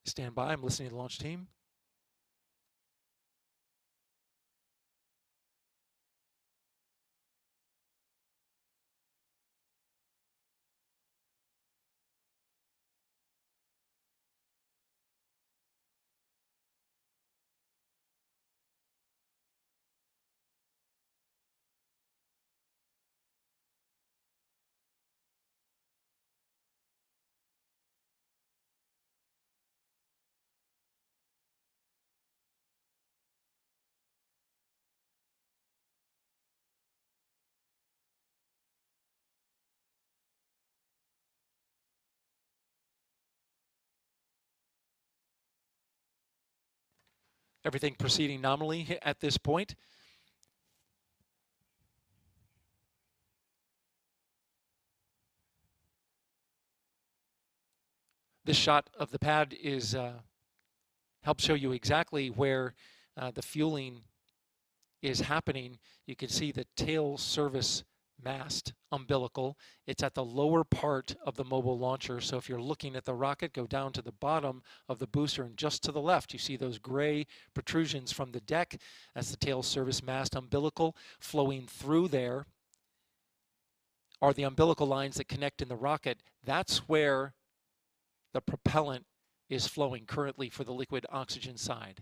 Stand by, I'm listening to the launch team. Everything proceeding nominally at this point. This shot of the pad is helps show you exactly where the fueling is happening. You can see the tail service mast umbilical. It's at the lower part of the mobile launcher. So if you're looking at the rocket, go down to the bottom of the booster, and just to the left, you see those gray protrusions from the deck. That's the tail service mast umbilical. Flowing through there are the umbilical lines that connect in the rocket. That's where the propellant is flowing currently for the liquid oxygen side.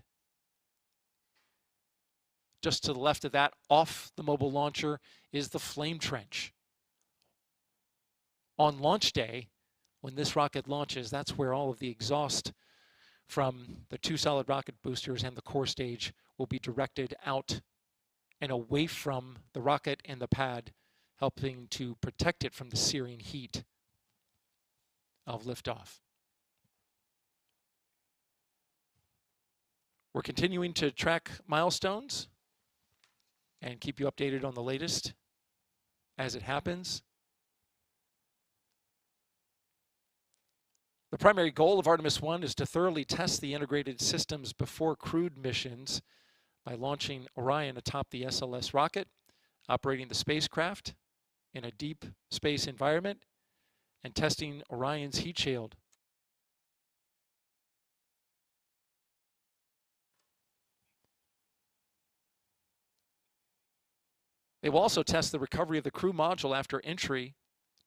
Just to the left of that, off the mobile launcher, is the flame trench. On launch day, when this rocket launches, that's where all of the exhaust from the two solid rocket boosters and the core stage will be directed out and away from the rocket and the pad, helping to protect it from the searing heat of liftoff. We're continuing to track milestones and keep you updated on the latest as it happens. The primary goal of Artemis I is to thoroughly test the integrated systems before crewed missions by launching Orion atop the SLS rocket, operating the spacecraft in a deep space environment, and testing Orion's heat shield. They will also test the recovery of the crew module after entry,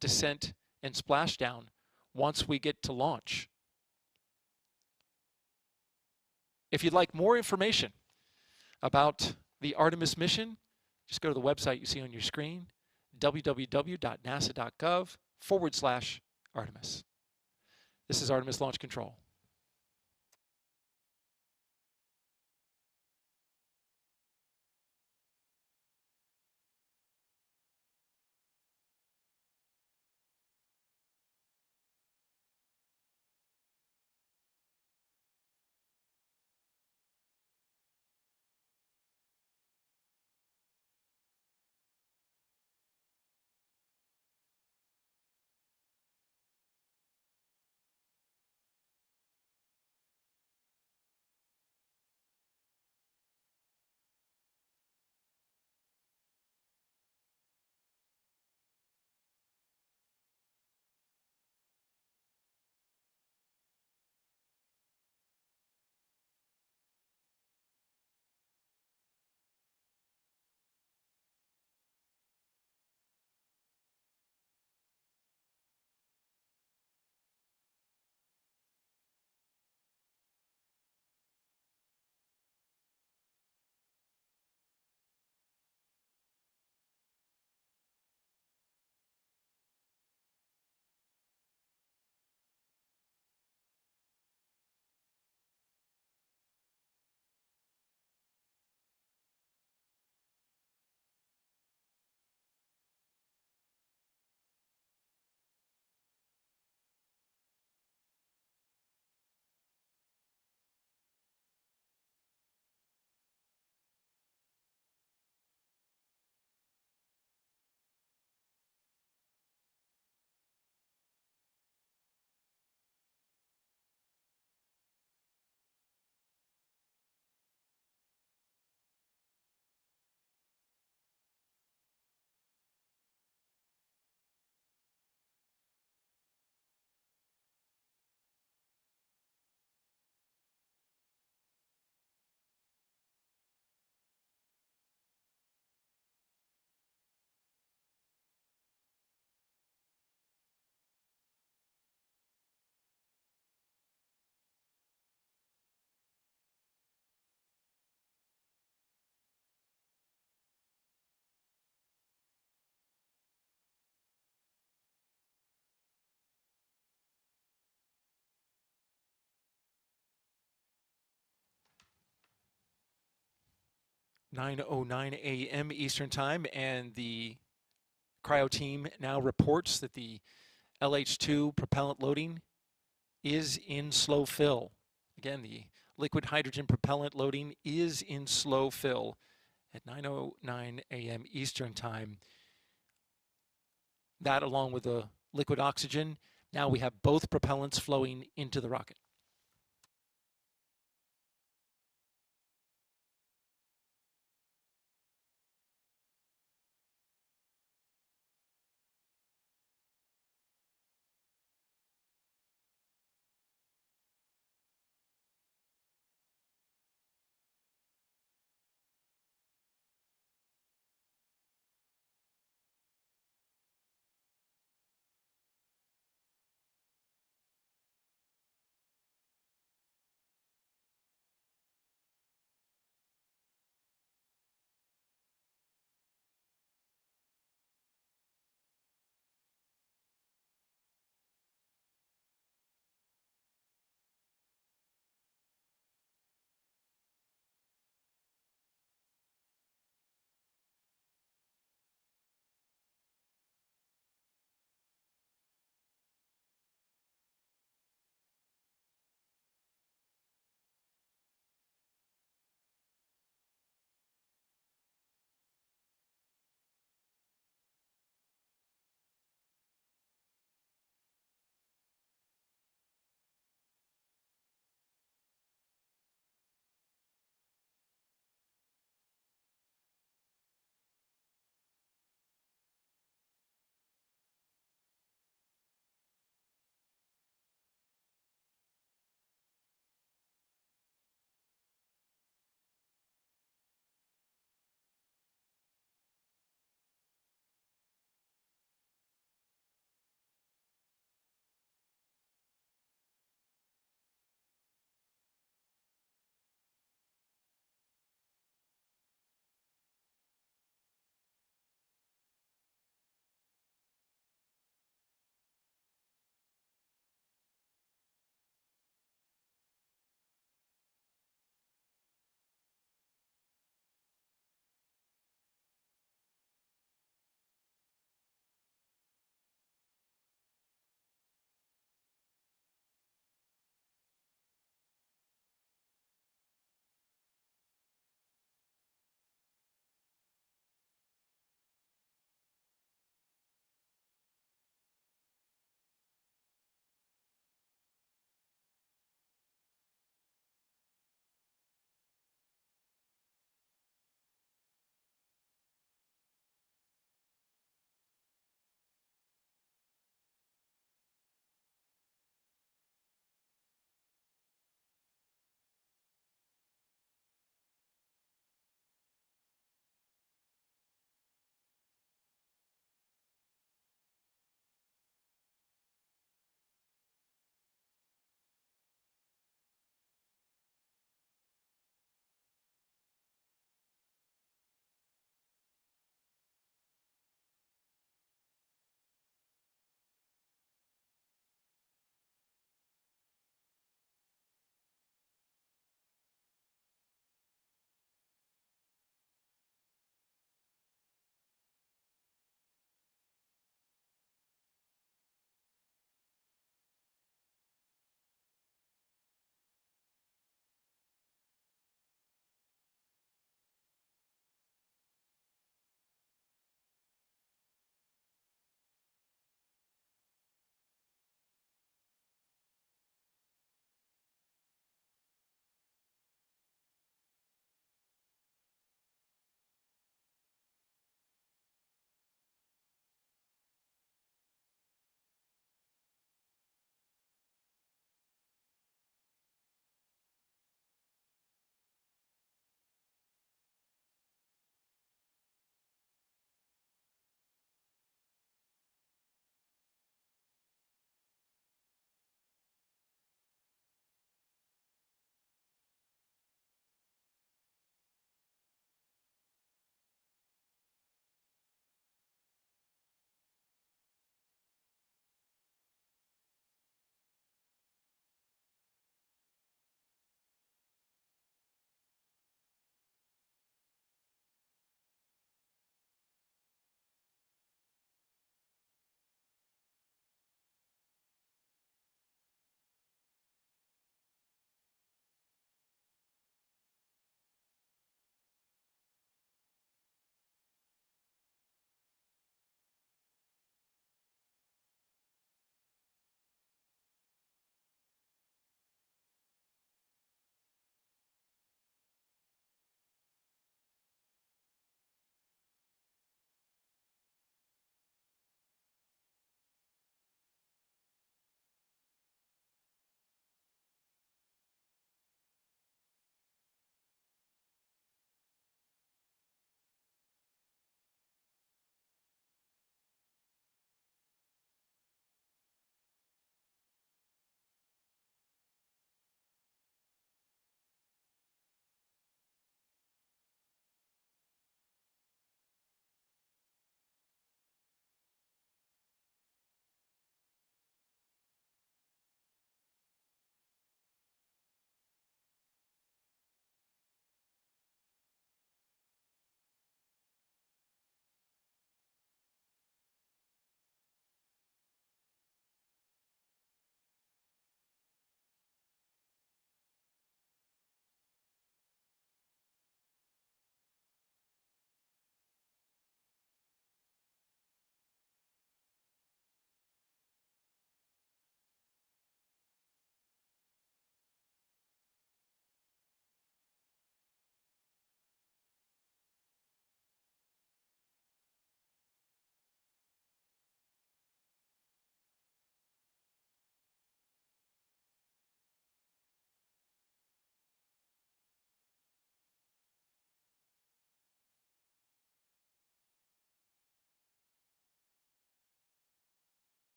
descent, and splashdown once we get to launch. If you'd like more information about the Artemis mission, just go to the website you see on your screen, www.nasa.gov/Artemis. This is Artemis Launch Control. "9:09 a.m. Eastern Time, and the cryo team now reports that the LH2 propellant loading is in slow fill. Again, the liquid hydrogen propellant loading is in slow fill at 9:09 a.m. Eastern Time. That, along with the liquid oxygen, now we have both propellants flowing into the rocket.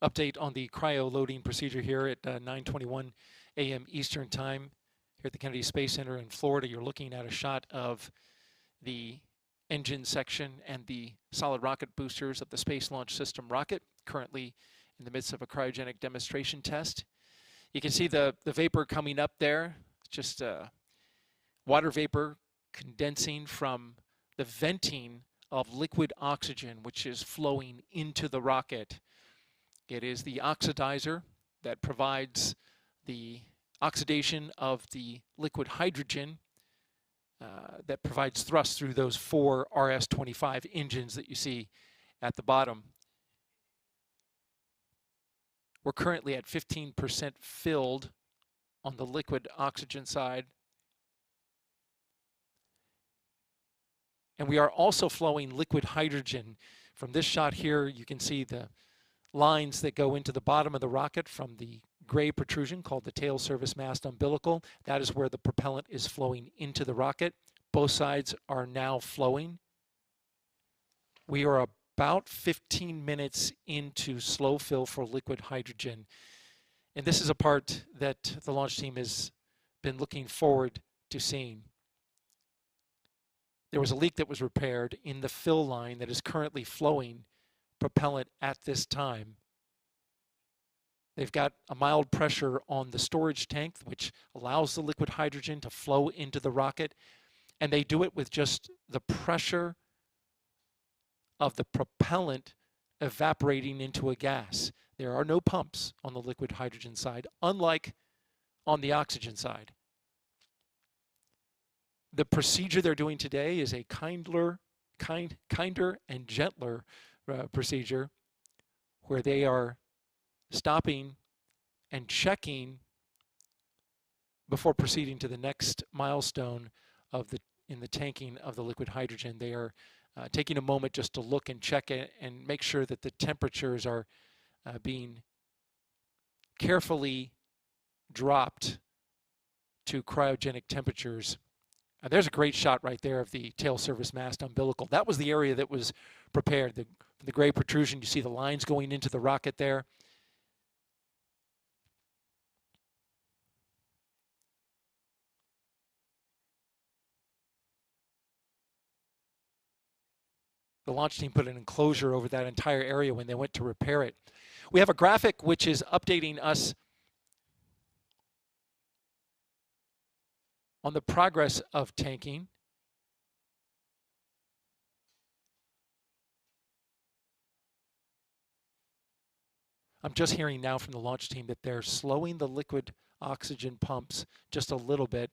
update on the cryo loading procedure here at 9:21 a.m. Eastern Time here at the Kennedy Space Center in Florida. You're looking at a shot of the engine section and the solid rocket boosters of the Space Launch System rocket, currently in the midst of a cryogenic demonstration test. You can see the vapor coming up there. It's just water vapor condensing from the venting of liquid oxygen, which is flowing into the rocket. It is the oxidizer that provides the oxidation of the liquid hydrogen that provides thrust through those 4 RS-25 engines that you see at the bottom. We're currently at 15% filled on the liquid oxygen side. And we are also flowing liquid hydrogen. From this shot here, you can see the lines that go into the bottom of the rocket from the gray protrusion called the tail service mast umbilical. That is where the propellant is flowing into the rocket. Both sides are now flowing. We are about 15 minutes into slow fill for liquid hydrogen. And this is a part that the launch team has been looking forward to seeing. There was a leak that was repaired in the fill line that is currently flowing propellant at this time. They've got a mild pressure on the storage tank, which allows the liquid hydrogen to flow into the rocket. And they do it with just the pressure of the propellant evaporating into a gas. There are no pumps on the liquid hydrogen side, unlike on the oxygen side. The procedure they're doing today is a kinder and gentler procedure where they are stopping and checking before proceeding to the next milestone in the tanking of the liquid hydrogen. They are taking a moment just to look and check it and make sure that the temperatures are being carefully dropped to cryogenic temperatures. There's a great shot right there of the tail service mast umbilical. That was the area that was prepared. The gray protrusion, you see the lines going into the rocket there. The launch team put an enclosure over that entire area when they went to repair it. We have a graphic which is updating us on the progress of tanking. I'm just hearing now from the launch team that they're slowing the liquid oxygen pumps just a little bit.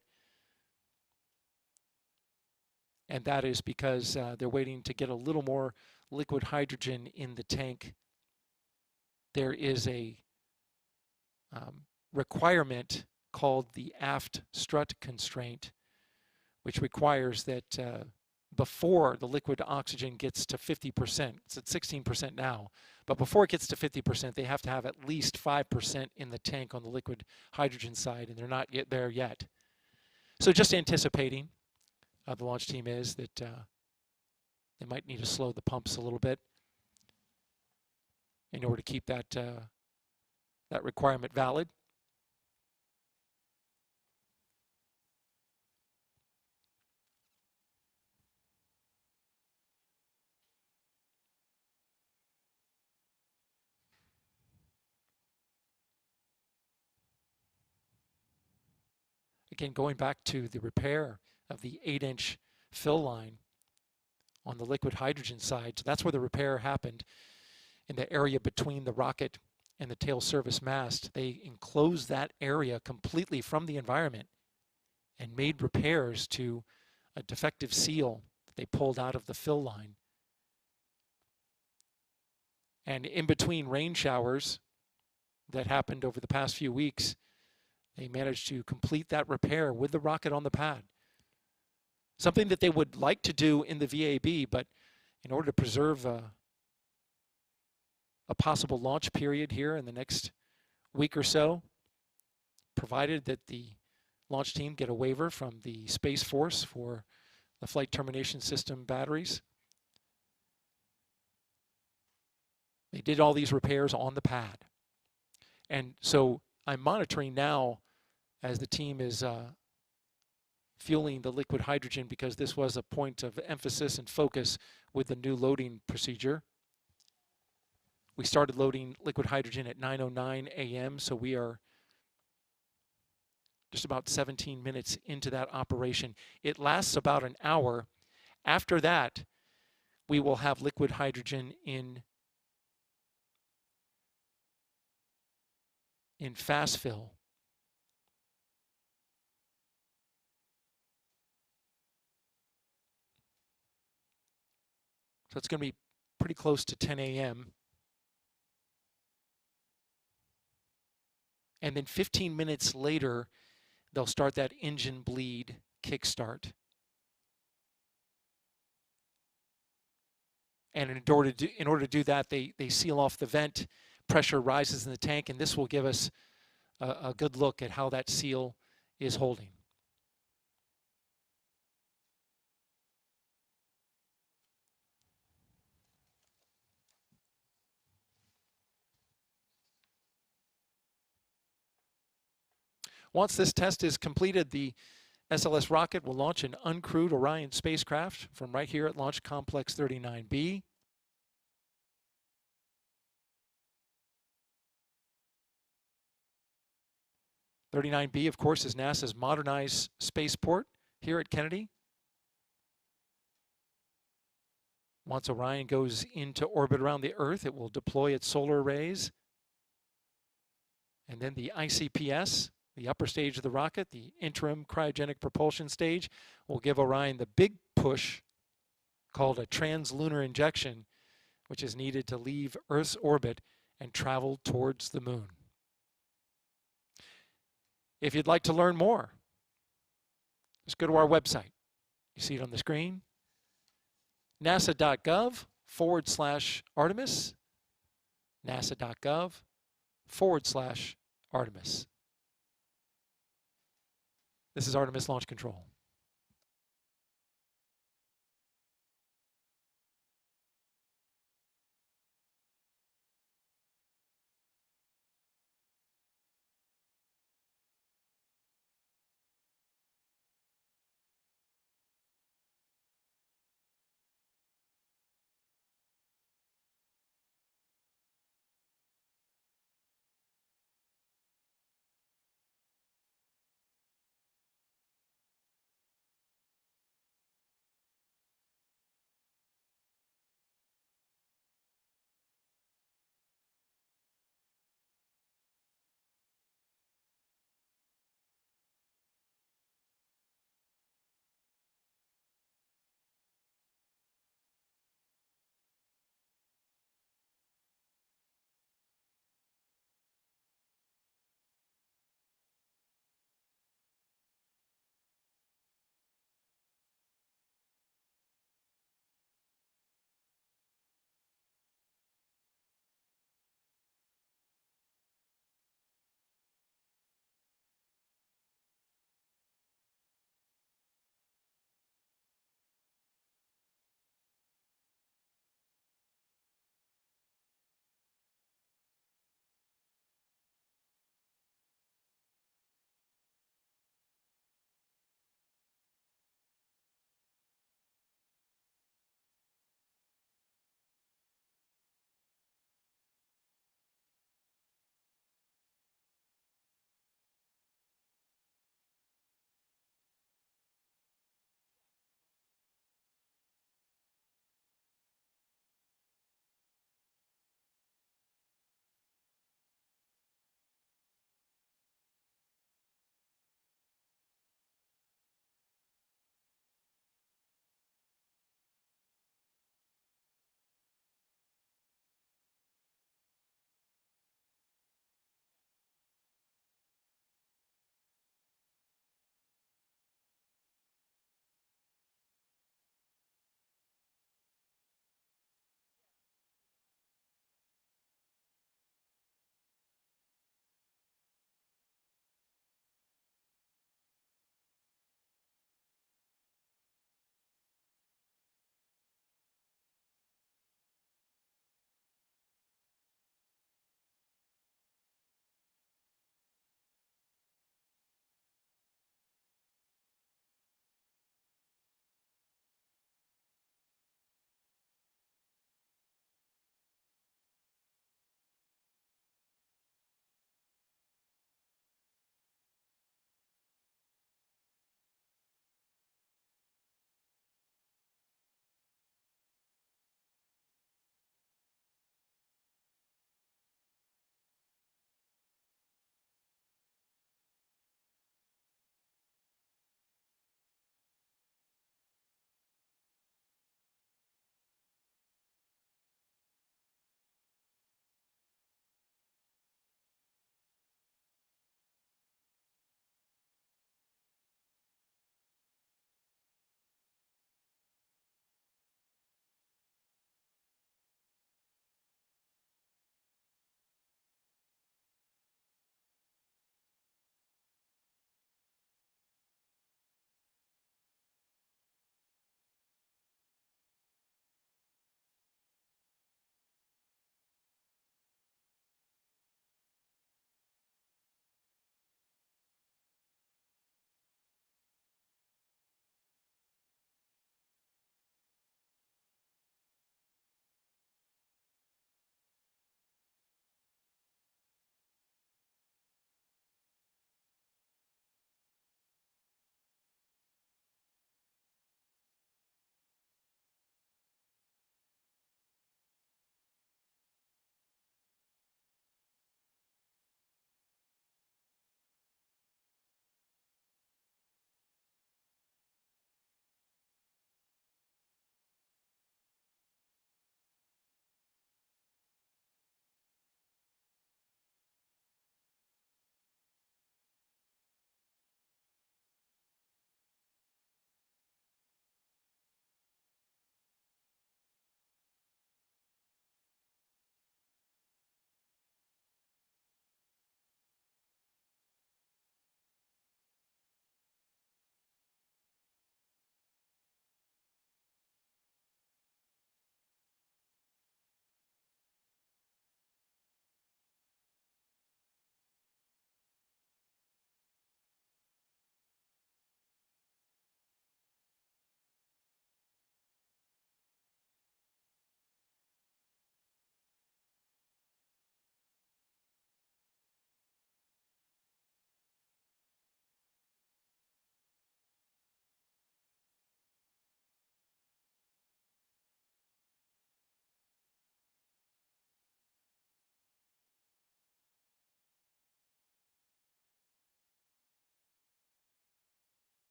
And that is because they're waiting to get a little more liquid hydrogen in the tank. There is a requirement called the aft strut constraint, which requires that before the liquid oxygen gets to 50%, it's at 16% now, but before it gets to 50%, they have to have at least 5% in the tank on the liquid hydrogen side, and they're not yet there yet. So just anticipating, the launch team is that they might need to slow the pumps a little bit in order to keep that that requirement valid. Again, going back to the repair of the 8-inch fill line on the liquid hydrogen side. So that's where the repair happened in the area between the rocket and the tail service mast. They enclosed that area completely from the environment and made repairs to a defective seal that they pulled out of the fill line. And in between rain showers that happened over the past few weeks, they managed to complete that repair with the rocket on the pad. Something that they would like to do in the VAB, but in order to preserve a possible launch period here in the next week or so, provided that the launch team get a waiver from the Space Force for the flight termination system batteries, They did all these repairs on the pad. And so I'm monitoring now as the team is fueling the liquid hydrogen, because this was a point of emphasis and focus with the new loading procedure. We started loading liquid hydrogen at 9:09 a.m., so we are just about 17 minutes into that operation. It lasts about an hour. After that, we will have liquid hydrogen in fast fill. So it's going to be pretty close to 10 a.m. And then 15 minutes later, they'll start that engine bleed kickstart. And in order to do that, they seal off the vent, pressure rises in the tank, and this will give us a good look at how that seal is holding. Once this test is completed, the SLS rocket will launch an uncrewed Orion spacecraft from right here at Launch Complex 39B. (39B), of course, is NASA's modernized spaceport here at Kennedy. Once Orion goes into orbit around the Earth, it will deploy its solar arrays. And then the ICPS, the upper stage of the rocket, the interim cryogenic propulsion stage, will give Orion the big push called a translunar injection, which is needed to leave Earth's orbit and travel towards the moon. If you'd like to learn more, just go to our website. You see it on the screen. nasa.gov/Artemis. nasa.gov/Artemis. This is Artemis Launch Control.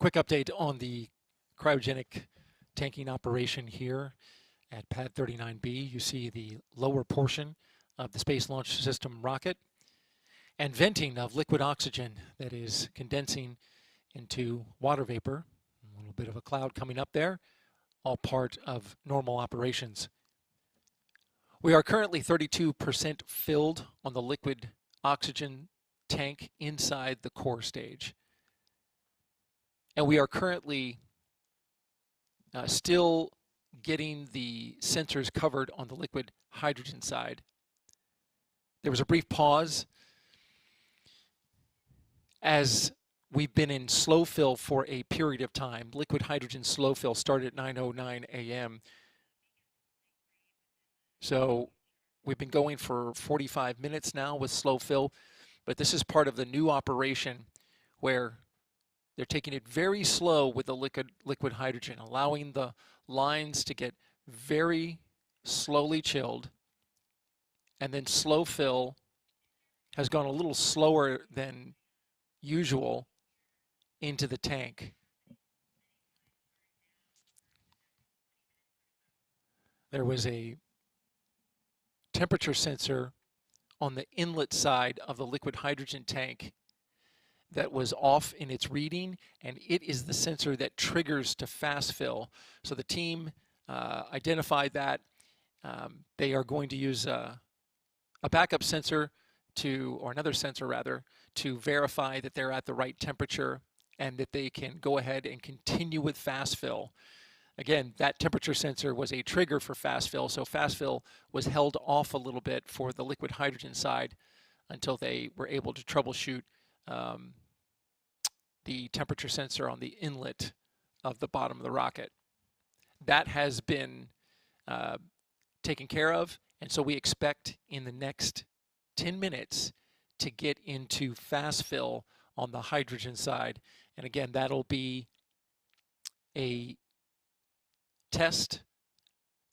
Quick update on the cryogenic tanking operation here at pad 39B. You see the lower portion of the Space Launch System rocket and venting of liquid oxygen that is condensing into water vapor. A little bit of a cloud coming up there, all part of normal operations. We are currently 32% filled on the liquid oxygen tank inside the core stage. And we are currently still getting the sensors covered on the liquid hydrogen side. There was a brief pause as we've been in slow fill for a period of time. Liquid hydrogen slow fill started at 9:09 a.m. So we've been going for 45 minutes now with slow fill, but this is part of the new operation where they're taking it very slow with the liquid hydrogen, allowing the lines to get very slowly chilled, and then slow fill has gone a little slower than usual into the tank. There was a temperature sensor on the inlet side of the liquid hydrogen tank that was off in its reading, and it is the sensor that triggers to fast fill. So the team identified that. They are going to use a backup sensor or another sensor rather, to verify that they're at the right temperature and that they can go ahead and continue with fast fill. Again, that temperature sensor was a trigger for fast fill, so fast fill was held off a little bit for the liquid hydrogen side until they were able to troubleshoot the temperature sensor on the inlet of the bottom of the rocket. That has been taken care of, and so we expect in the next 10 minutes to get into fast fill on the hydrogen side. And again, that'll be a test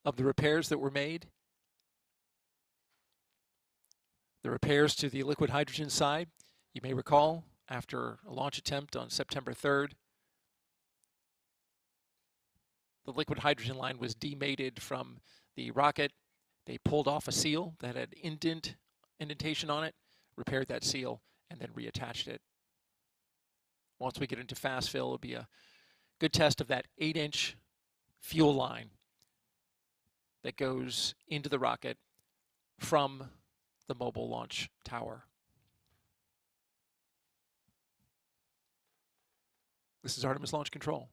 of the repairs that were made. The repairs to the liquid hydrogen side, you may recall, after a launch attempt on September 3rd, the liquid hydrogen line was demated from the rocket. They pulled off a seal that had indentation on it, repaired that seal, and then reattached it. Once we get into fast fill, it'll be a good test of that 8-inch fuel line that goes into the rocket from the mobile launch tower. This is Artemis Launch Control.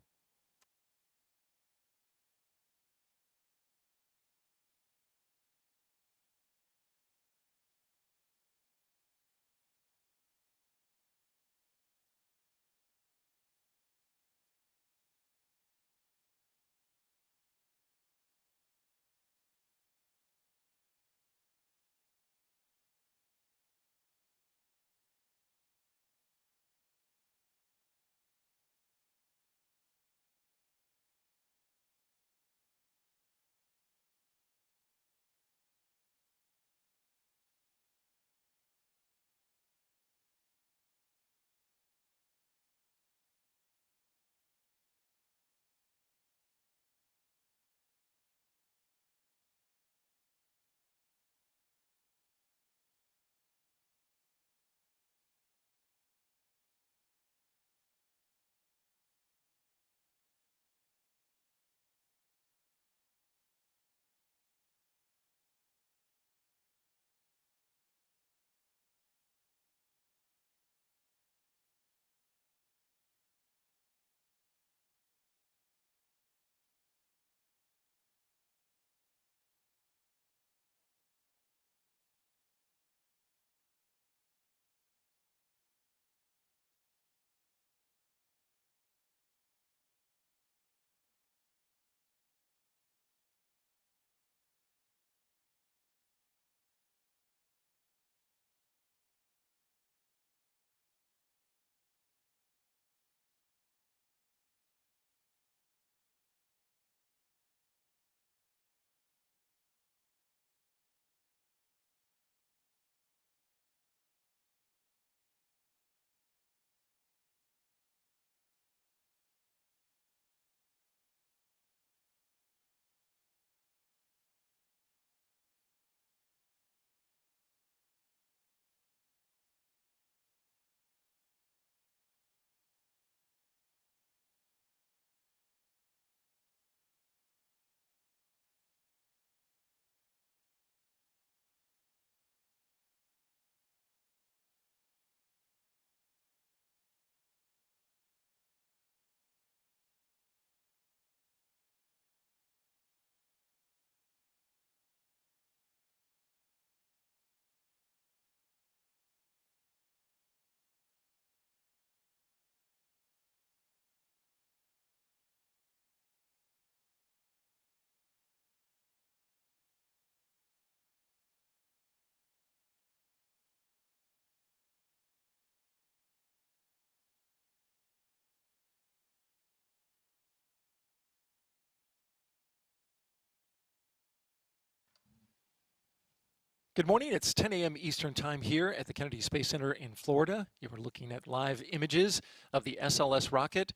Good morning. It's 10 a.m. Eastern Time here at the Kennedy Space Center in Florida. You are looking at live images of the SLS rocket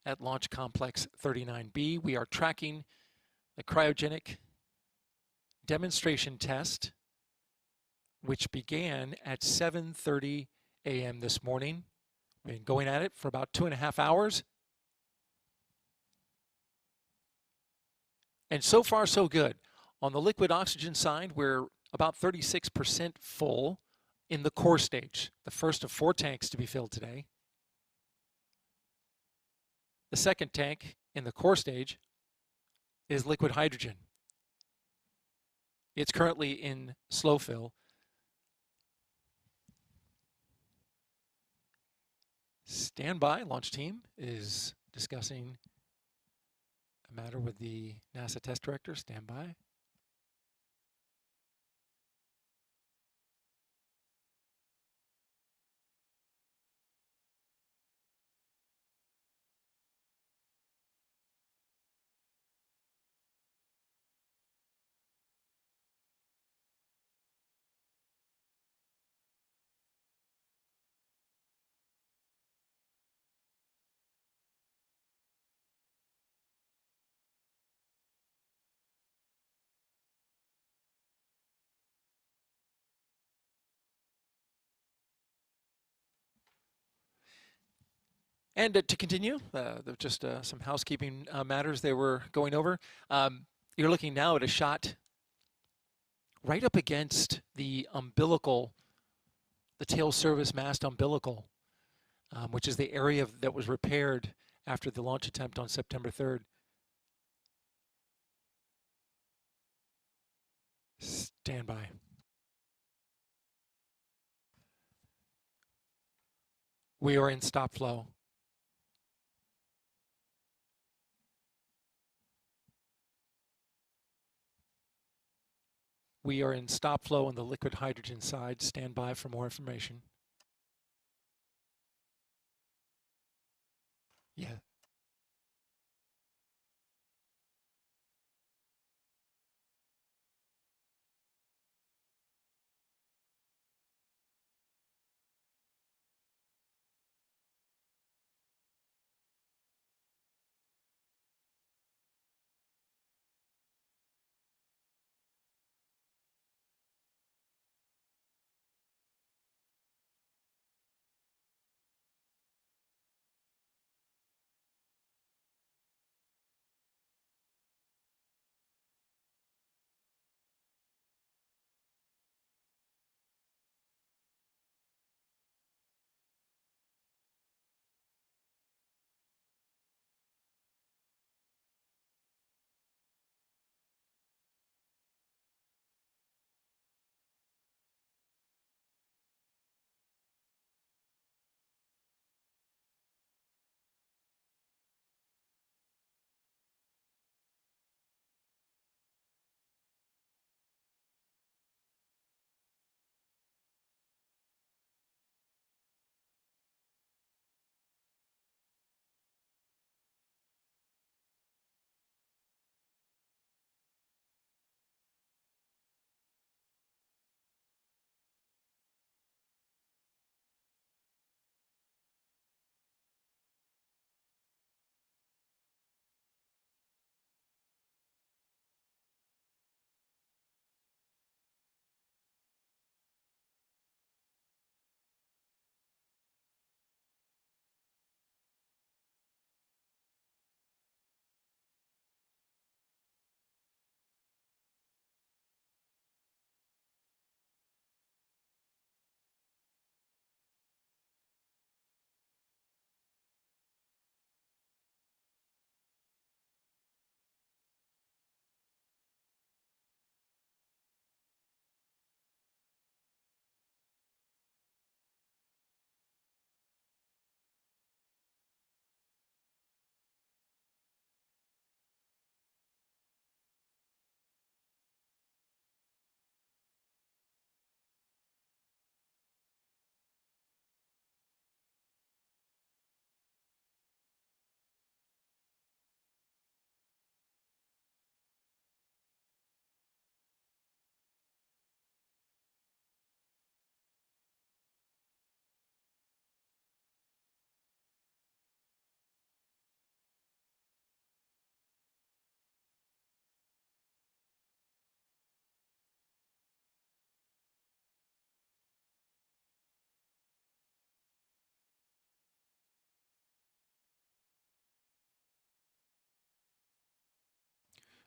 at Launch Complex 39B. We are tracking the cryogenic demonstration test, which began at 7:30 a.m. this morning. We've been going at it for about 2.5 hours. And so far, so good. On the liquid oxygen side, we're about 36% full in the core stage, the first of 4 tanks to be filled today. The second tank in the core stage is liquid hydrogen. It's currently in slow fill. Standby launch team is discussing a matter with the NASA test director. Standby. And to continue, just some housekeeping matters they were going over. You're looking now at a shot right up against the umbilical, the tail service mast umbilical, which is the area that was repaired after the launch attempt on September 3rd. Standby. We are in stop flow. We are in stop flow on the liquid hydrogen side. Stand by for more information. Yeah.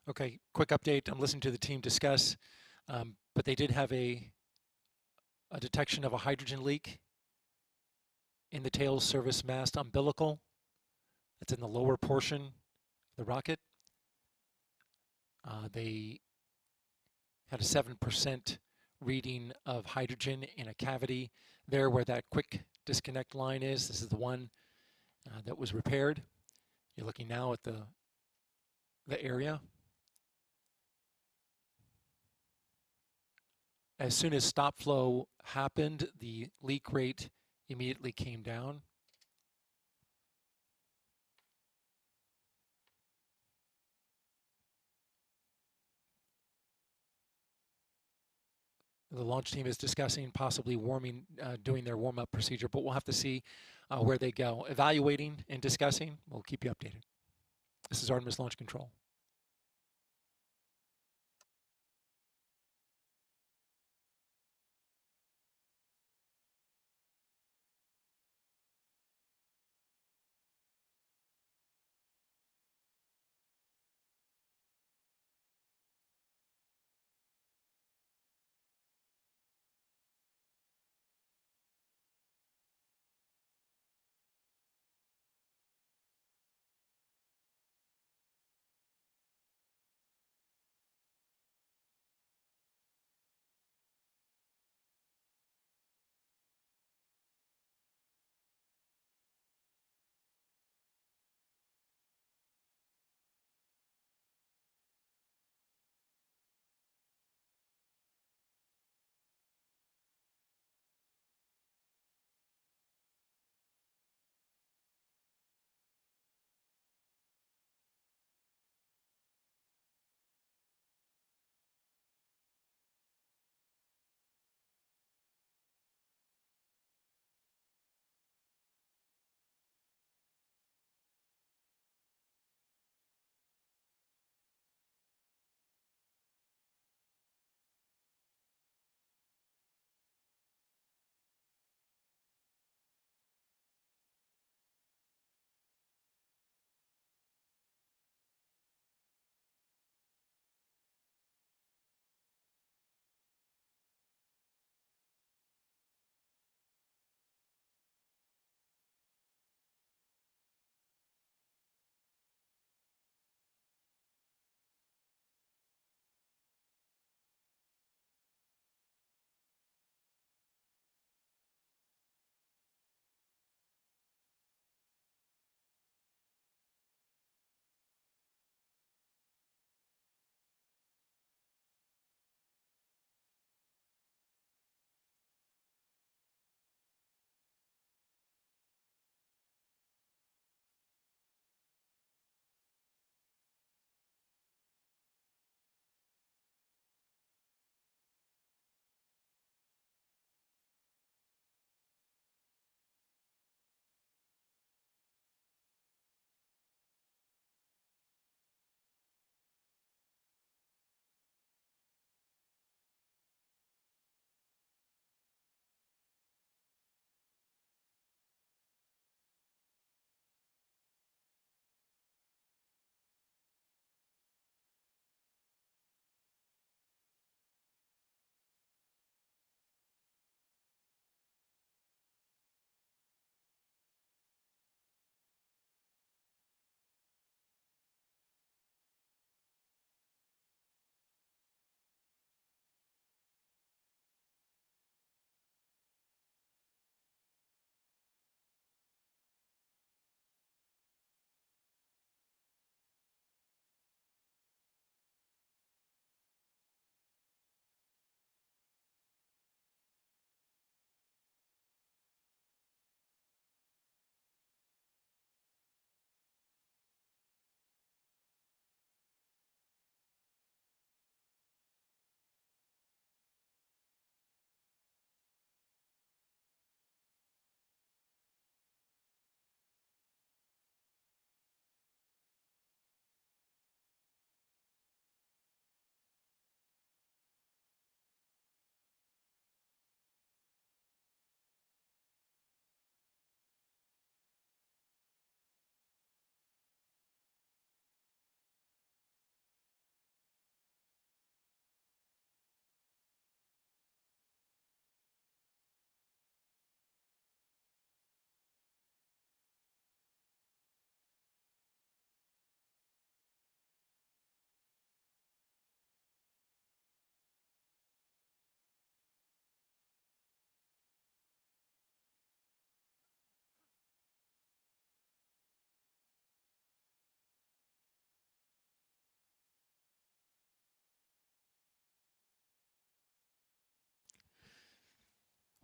Okay, quick update. I'm listening to the team discuss, but they did have a detection of a hydrogen leak in the tail service mast umbilical. That's in the lower portion of the rocket. They had a 7% reading of hydrogen in a cavity there where that quick disconnect line is. This is the one that was repaired. You're looking now at the area. As soon as stop flow happened, the leak rate immediately came down. The launch team is discussing possibly doing their warm-up procedure, but we'll have to see where they go. Evaluating and discussing, we'll keep you updated. This is Artemis Launch Control.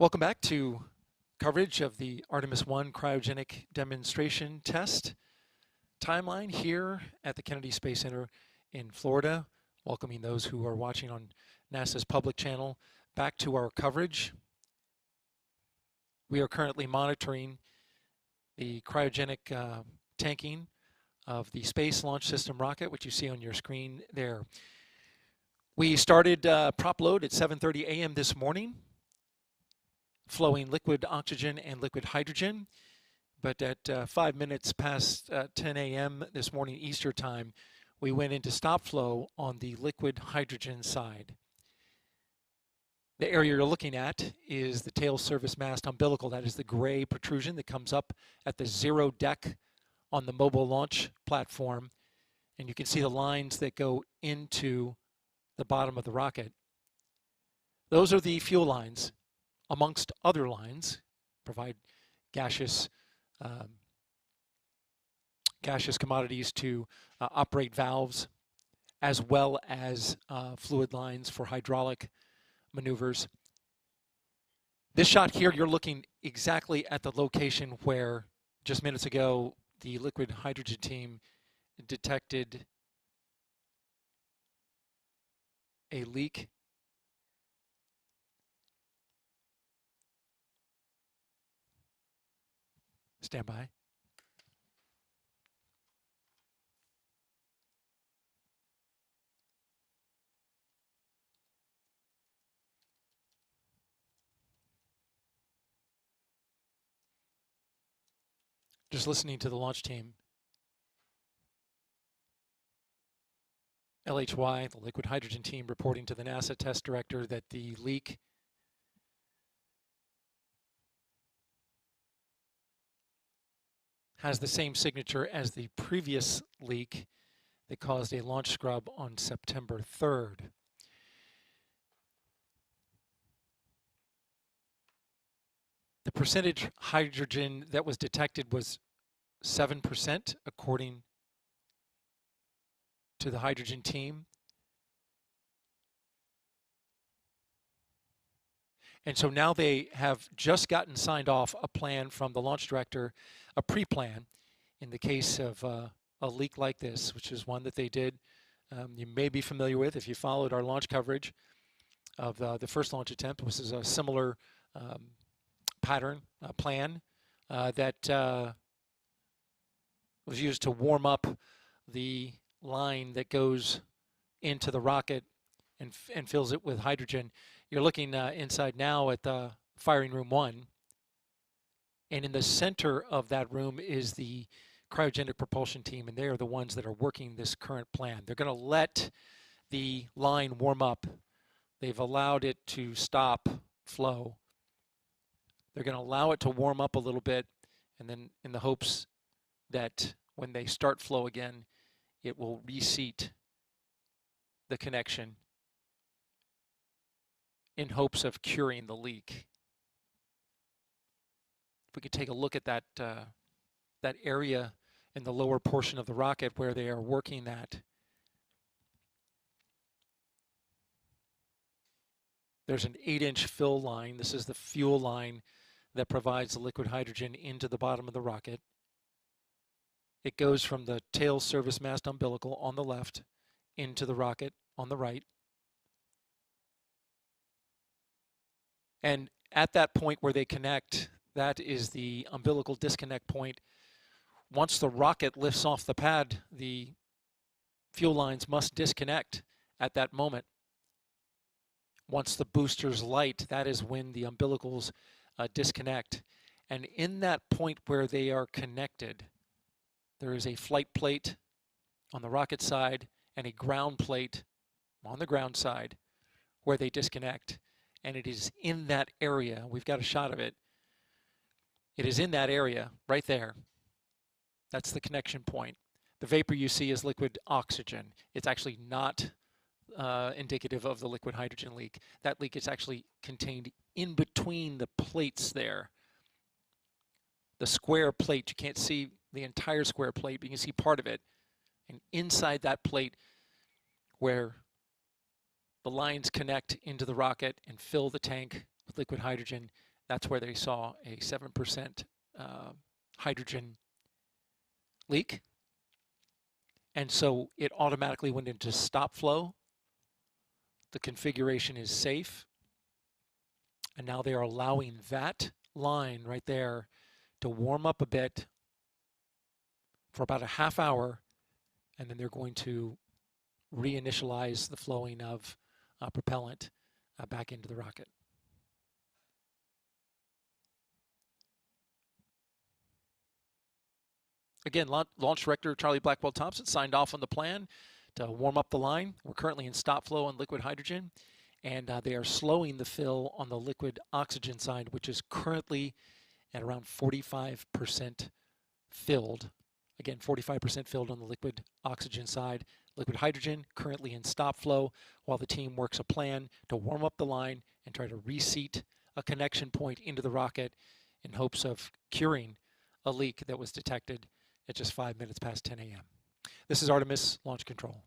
Welcome back to coverage of the Artemis I cryogenic demonstration test timeline here at the Kennedy Space Center in Florida. Welcoming those who are watching on NASA's public channel back to our coverage. We are currently monitoring the cryogenic tanking of the Space Launch System rocket, which you see on your screen there. We started prop load at 7:30 a.m. this morning, flowing liquid oxygen and liquid hydrogen. But at 5 minutes past 10 a.m. this morning Eastern time, we went into stop flow on the liquid hydrogen side. The area you're looking at is the tail service mast umbilical. That is the gray protrusion that comes up at the zero deck on the mobile launch platform. And you can see the lines that go into the bottom of the rocket. Those are the fuel lines, amongst other lines, provide gaseous commodities to operate valves, as well as fluid lines for hydraulic maneuvers. This shot here, you're looking exactly at the location where just minutes ago the liquid hydrogen team detected a leak. Stand by. Just listening to the launch team. LHY, the liquid hydrogen team, reporting to the NASA test director that the leak has the same signature as the previous leak that caused a launch scrub on September 3rd. The percentage hydrogen that was detected was 7%, according to the hydrogen team. And so now they have just gotten signed off a plan from the launch director, a pre-plan, in the case of a leak like this, which is one that they did. You may be familiar with if you followed our launch coverage of the first launch attempt. This is a similar pattern, plan that was used to warm up the line that goes into the rocket and fills it with hydrogen. You're looking inside now at the firing room 1. And in the center of that room is the cryogenic propulsion team, and they are the ones that are working this current plan. They're going to let the line warm up. They've allowed it to stop flow. They're going to allow it to warm up a little bit, and then in the hopes that when they start flow again, it will reseat the connection in hopes of curing the leak. If we could take a look at that that area in the lower portion of the rocket where they are working that. There's an 8-inch fill line. This is the fuel line that provides the liquid hydrogen into the bottom of the rocket. It goes from the tail service mast umbilical on the left into the rocket on the right. And at that point where they connect, that is the umbilical disconnect point. Once the rocket lifts off the pad, the fuel lines must disconnect at that moment. Once the boosters light, that is when the umbilicals disconnect. And in that point where they are connected, there is a flight plate on the rocket side and a ground plate on the ground side where they disconnect. And it is in that area, we've got a shot of it. It is in that area right there. That's the connection point. The vapor you see is liquid oxygen. It's actually not indicative of the liquid hydrogen leak. That leak is actually contained in between the plates there. The square plate, you can't see the entire square plate, but you can see part of it. And inside that plate where the lines connect into the rocket and fill the tank with liquid hydrogen, That's where they saw a 7% hydrogen leak. And so it automatically went into stop flow. The configuration is safe. And now they are allowing that line right there to warm up a bit for about a half hour, and then they're going to reinitialize the flowing of propellant back into the rocket. Again, Launch Director Charlie Blackwell Thompson signed off on the plan to warm up the line. We're currently in stop flow on liquid hydrogen, and they are slowing the fill on the liquid oxygen side, which is currently at around 45% filled. Again, 45% filled on the liquid oxygen side. Liquid hydrogen currently in stop flow while the team works a plan to warm up the line and try to reseat a connection point into the rocket in hopes of curing a leak that was detected at just 5 minutes past 10 a.m. This is Artemis Launch Control.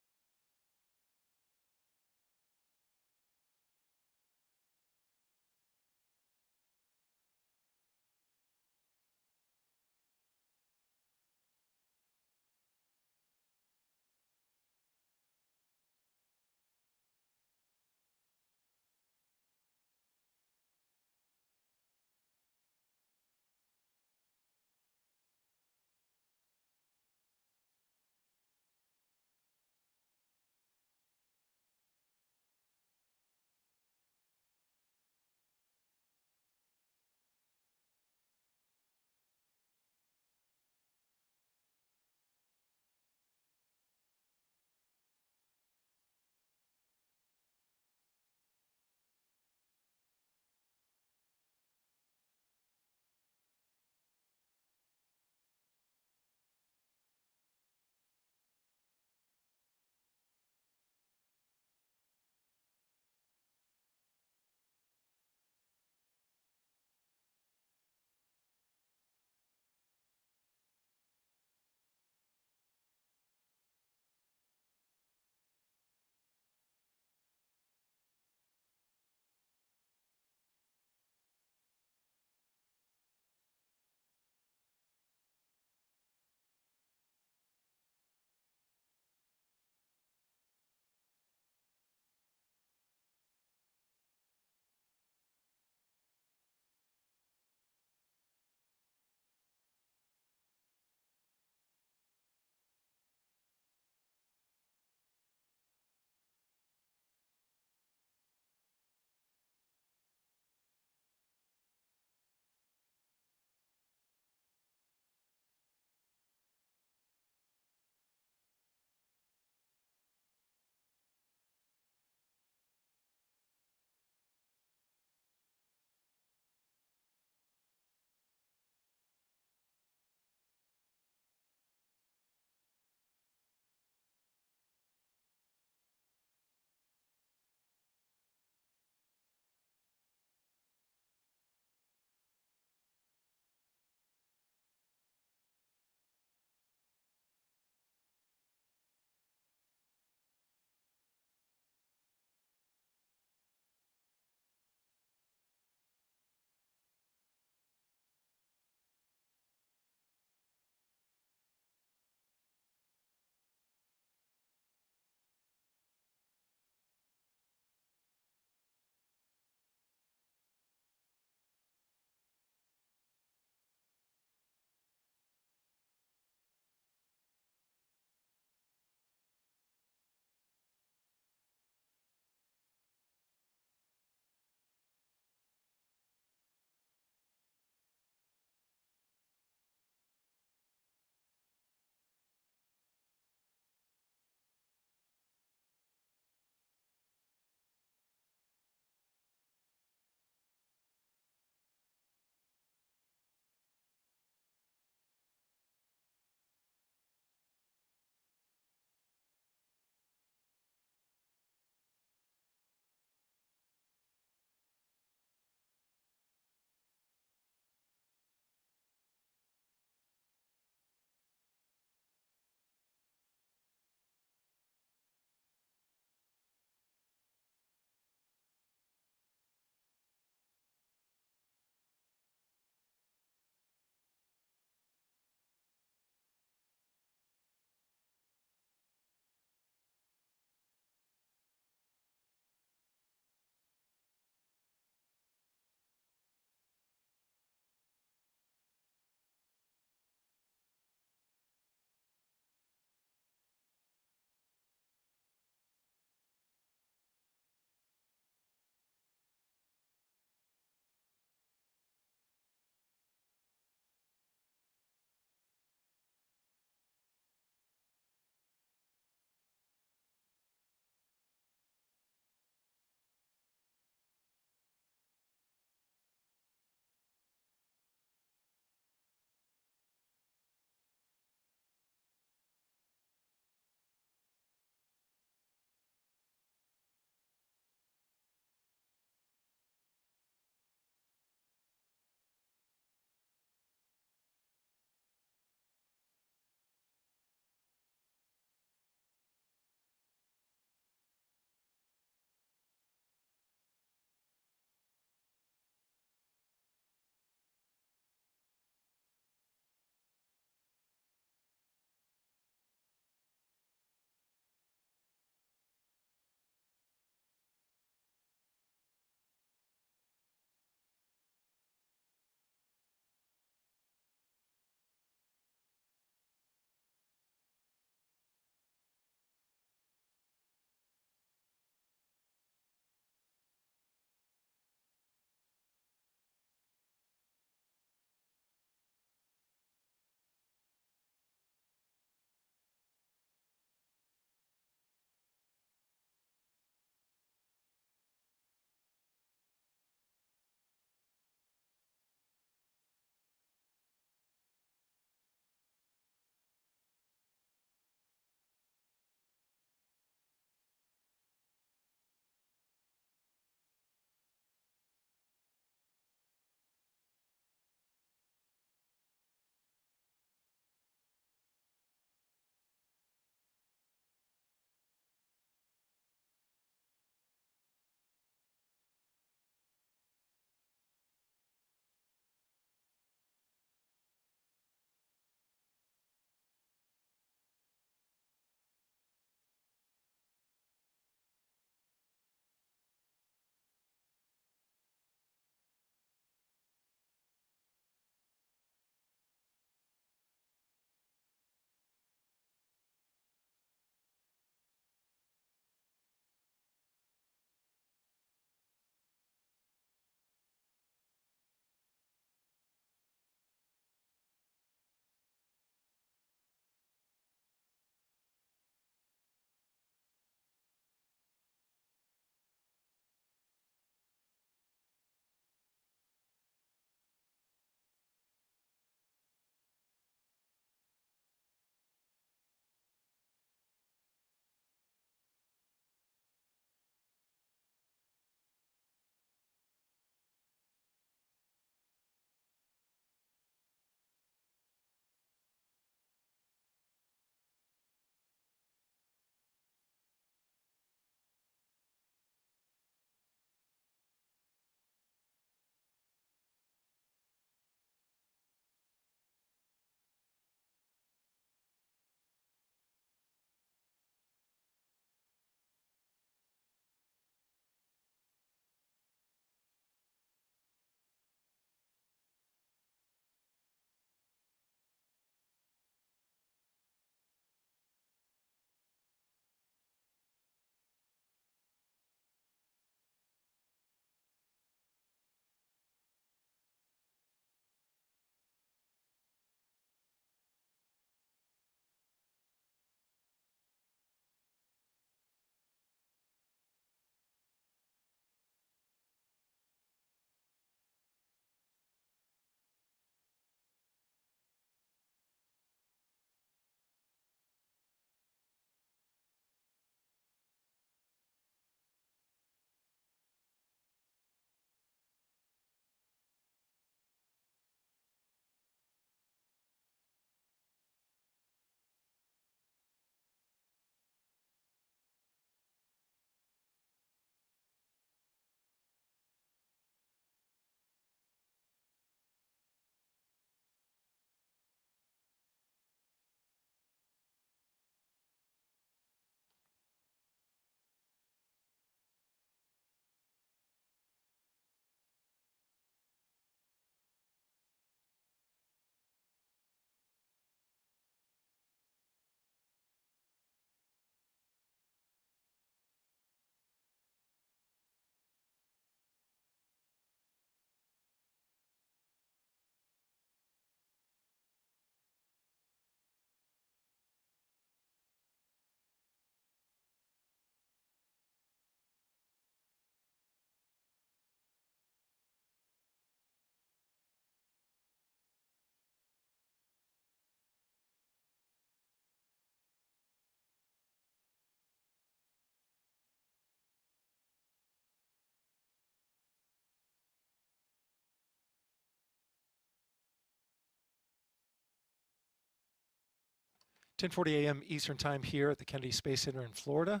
10:40 a.m. Eastern Time here at the Kennedy Space Center in Florida,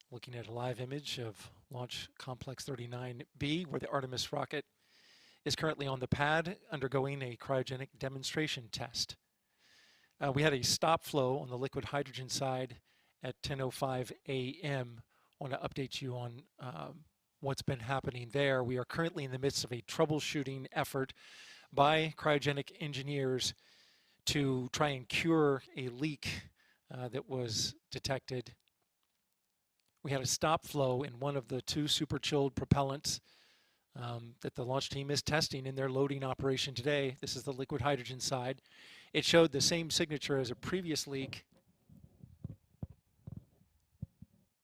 looking at a live image of Launch Complex 39B, where the Artemis rocket is currently on the pad undergoing a cryogenic demonstration test. We had a stop flow on the liquid hydrogen side at 10:05 a.m. I want to update you on what's been happening there. We are currently in the midst of a troubleshooting effort by cryogenic engineers to try and cure a leak that was detected. We had a stop flow in one of the two super chilled propellants that the launch team is testing in their loading operation today. This is the liquid hydrogen side. It showed the same signature as a previous leak.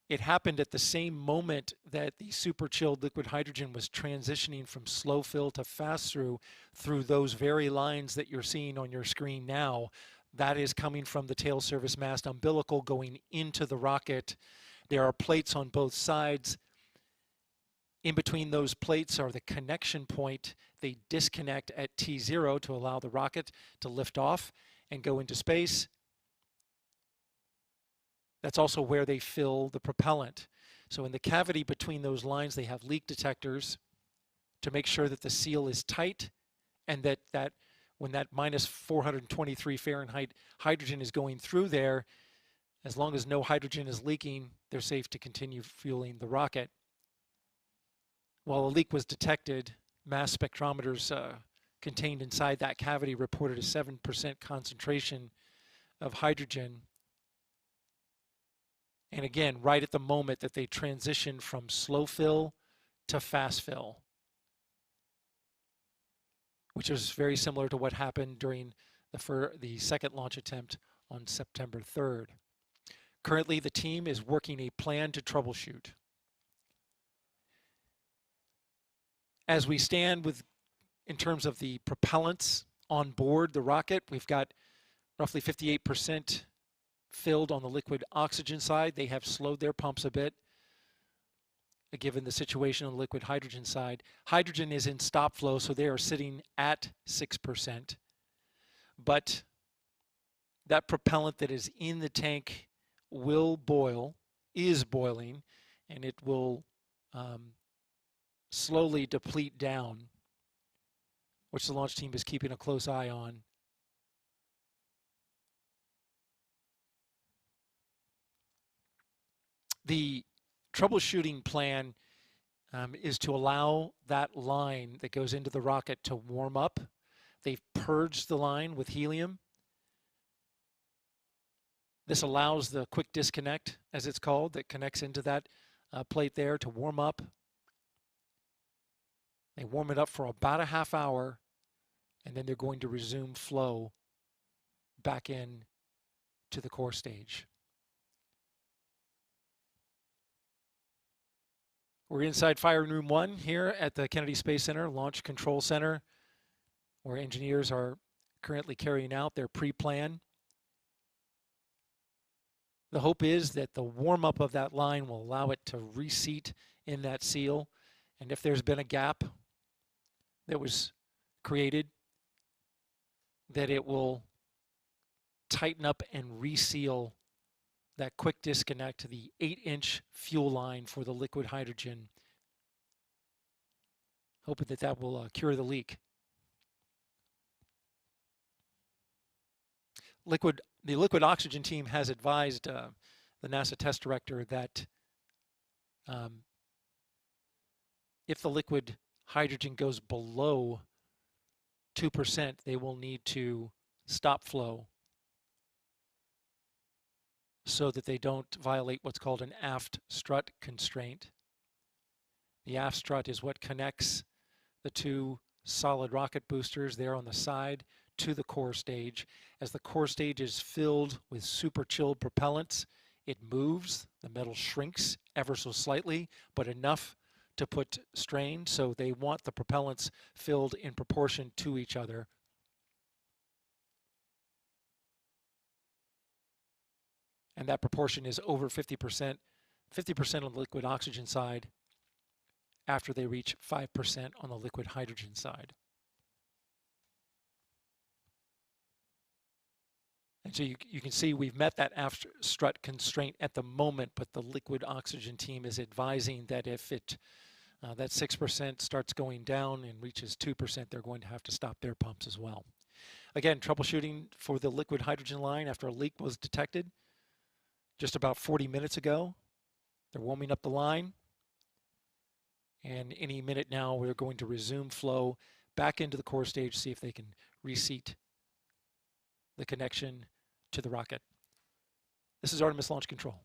It happened at the same moment that the super chilled liquid hydrogen was transitioning from slow fill to fast through those very lines that you're seeing on your screen now. That is coming from the tail service mast umbilical going into the rocket. There are plates on both sides. In between those plates are the connection point. They disconnect at T0 to allow the rocket to lift off and go into space. That's also where they fill the propellant. So in the cavity between those lines, they have leak detectors to make sure that the seal is tight and that when that minus 423 Fahrenheit hydrogen is going through there, as long as no hydrogen is leaking, they're safe to continue fueling the rocket. While a leak was detected, mass spectrometers contained inside that cavity reported a 7% concentration of hydrogen. And again, right at the moment that they transitioned from slow fill to fast fill, which is very similar to what happened during the second launch attempt on September 3rd. Currently, the team is working a plan to troubleshoot. As we stand in terms of the propellants on board the rocket, we've got roughly 58% filled on the liquid oxygen side. They have slowed their pumps a bit, given the situation on the liquid hydrogen side. Hydrogen is in stop flow, so they are sitting at 6%. But that propellant that is in the tank is boiling, and it will slowly deplete down, which the launch team is keeping a close eye on. The troubleshooting plan is to allow that line that goes into the rocket to warm up. They've purged the line with helium. This allows the quick disconnect, as it's called, that connects into that plate there to warm up. They warm it up for about a half hour, and then they're going to resume flow back in to the core stage. We're inside firing room 1 here at the Kennedy Space Center Launch Control Center, where engineers are currently carrying out their pre-plan. The hope is that the warm-up of that line will allow it to reseat in that seal, and if there's been a gap that was created, that it will tighten up and reseal that quick disconnect to the 8-inch fuel line for the liquid hydrogen, hoping that that will cure the leak. The liquid oxygen team has advised the NASA test director that if the liquid hydrogen goes below 2%, they will need to stop flow so that they don't violate what's called an aft strut constraint. The aft strut is what connects the two solid rocket boosters there on the side to the core stage. As the core stage is filled with super chilled propellants, it moves, the metal shrinks ever so slightly, but enough to put strain, so they want the propellants filled in proportion to each other. And that proportion is over 50%, 50% on the liquid oxygen side after they reach 5% on the liquid hydrogen side. And so you can see we've met that after strut constraint at the moment, but the liquid oxygen team is advising that if that 6% starts going down and reaches 2%, they're going to have to stop their pumps as well. Again, troubleshooting for the liquid hydrogen line after a leak was detected just about 40 minutes ago. They're warming up the line. And any minute now, we're going to resume flow back into the core stage, see if they can reseat the connection to the rocket. This is Artemis Launch Control.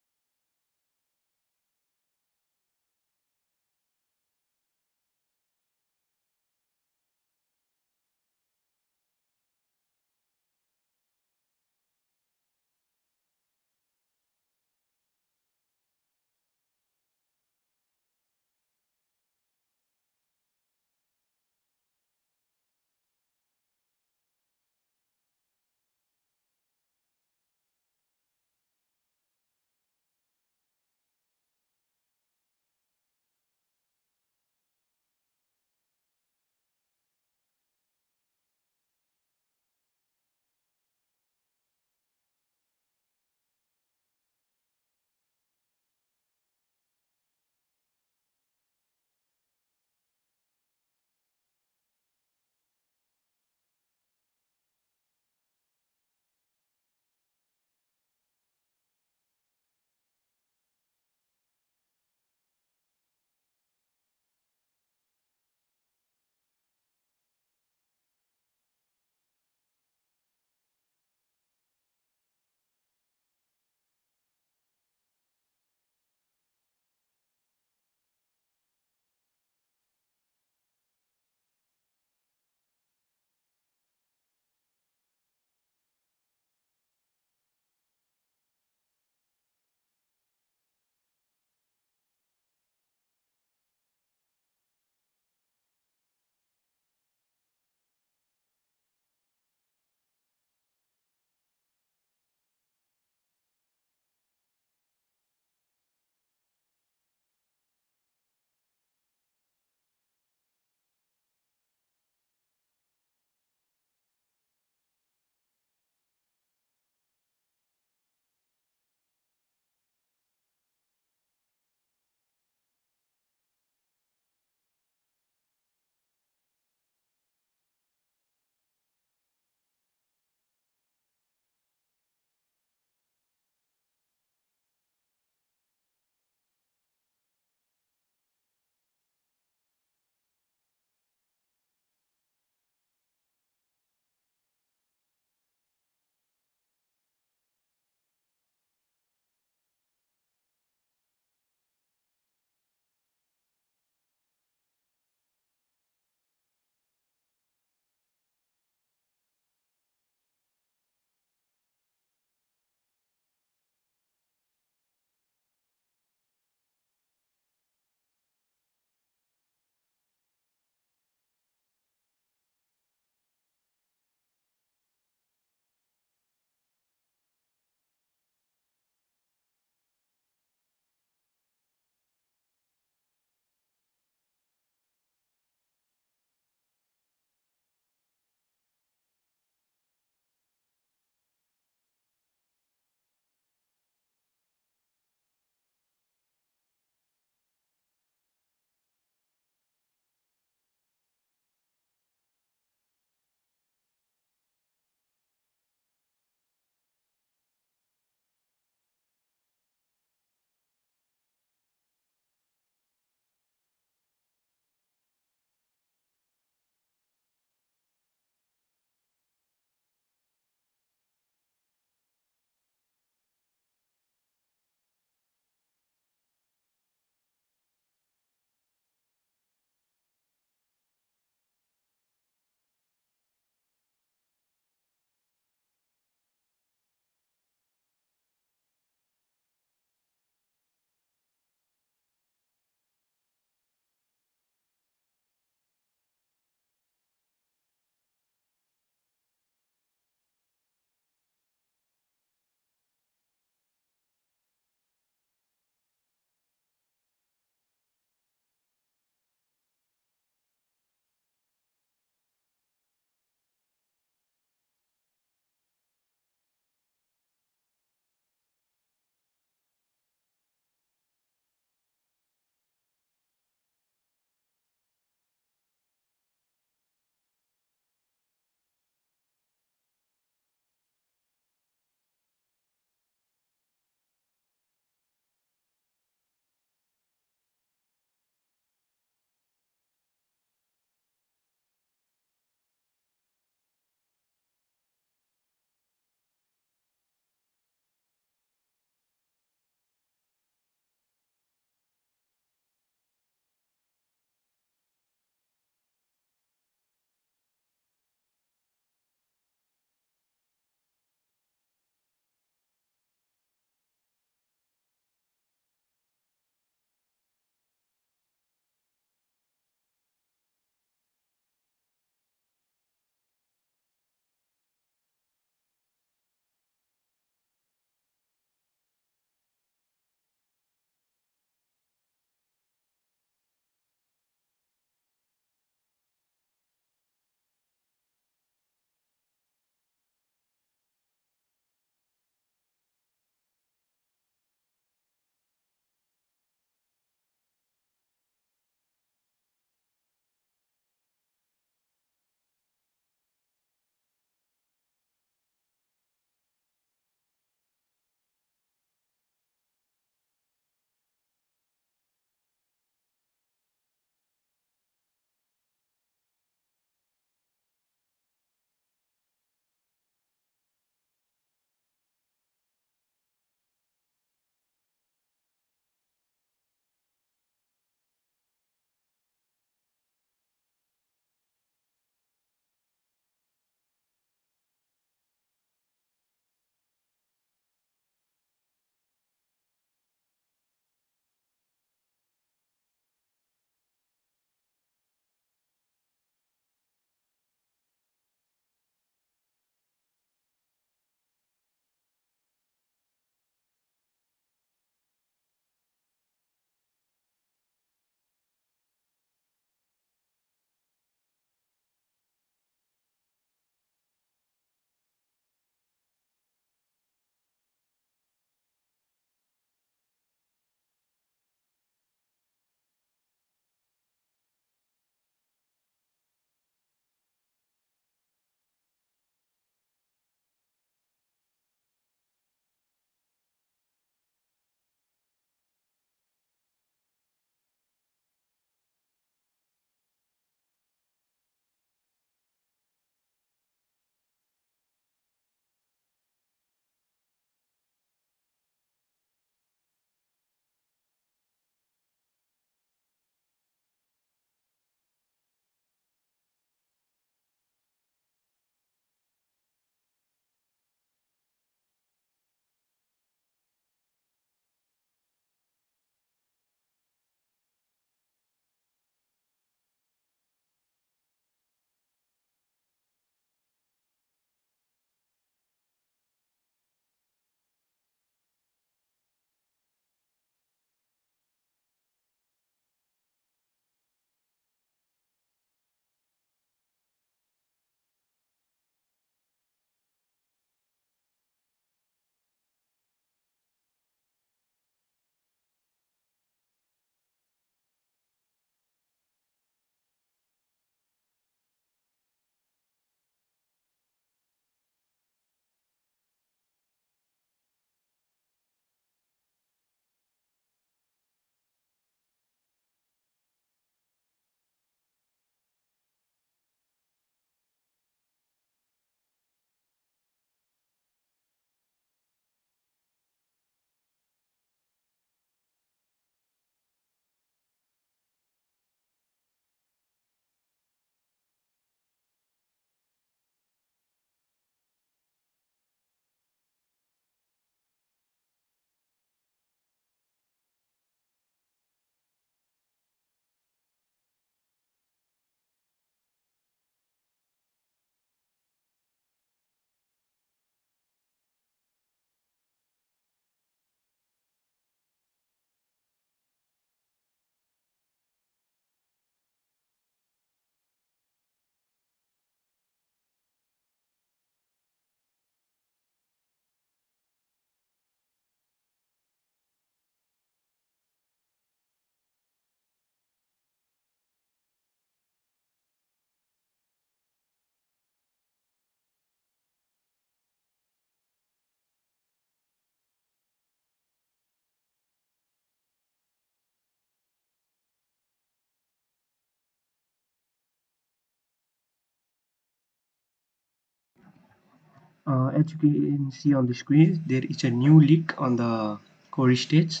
As you can see on the screen, there is a new leak on the core stage.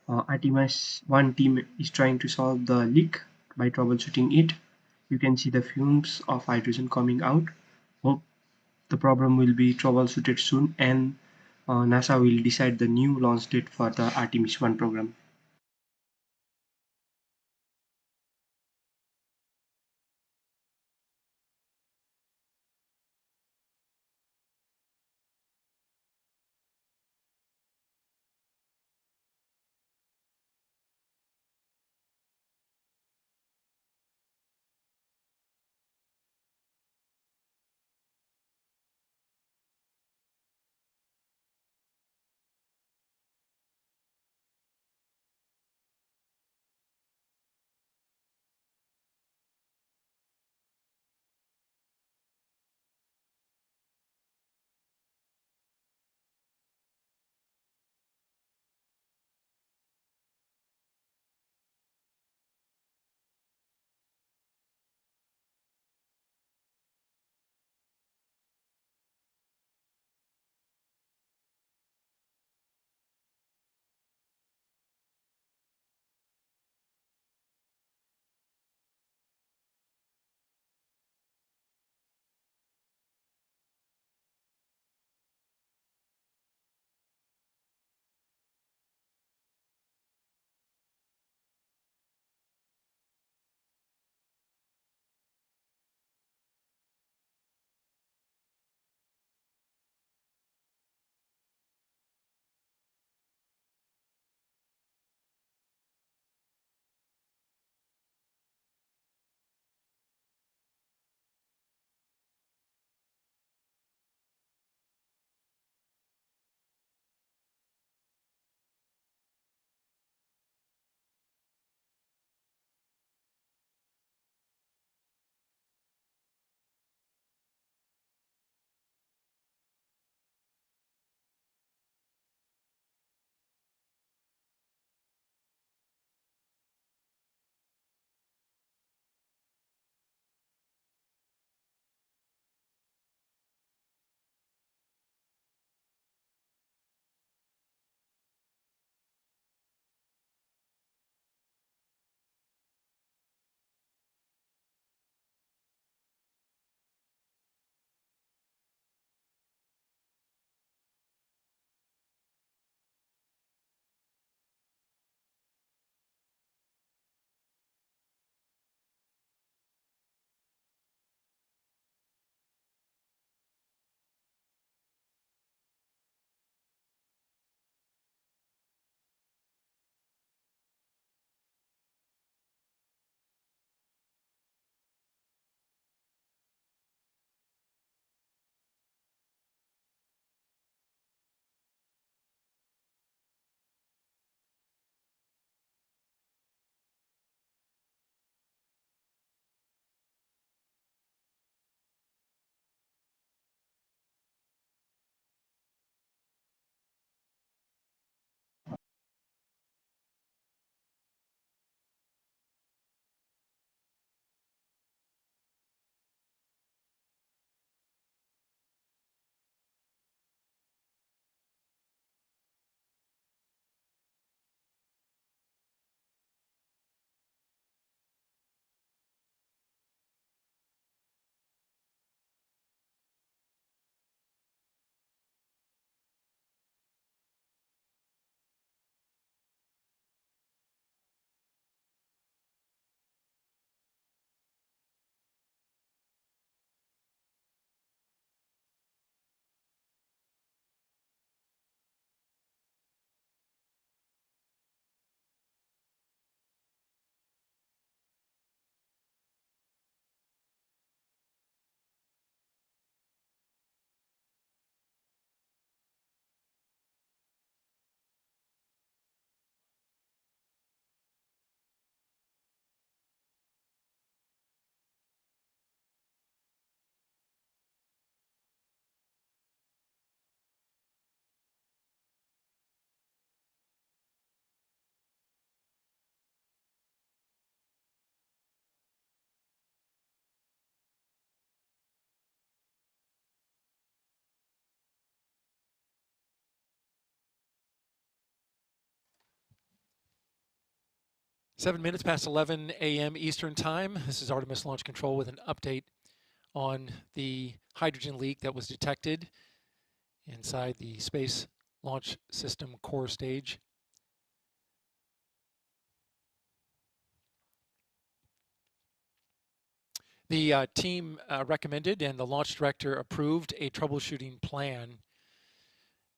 Artemis I team is trying to solve the leak by troubleshooting it. You can see the fumes of hydrogen coming out. Hope the problem will be troubleshooted soon, and NASA will decide the new launch date for the Artemis I program. 7 minutes past 11 a.m. Eastern Time. This is Artemis Launch Control with an update on the hydrogen leak that was detected inside the Space Launch System core stage. The team recommended and the launch director approved a troubleshooting plan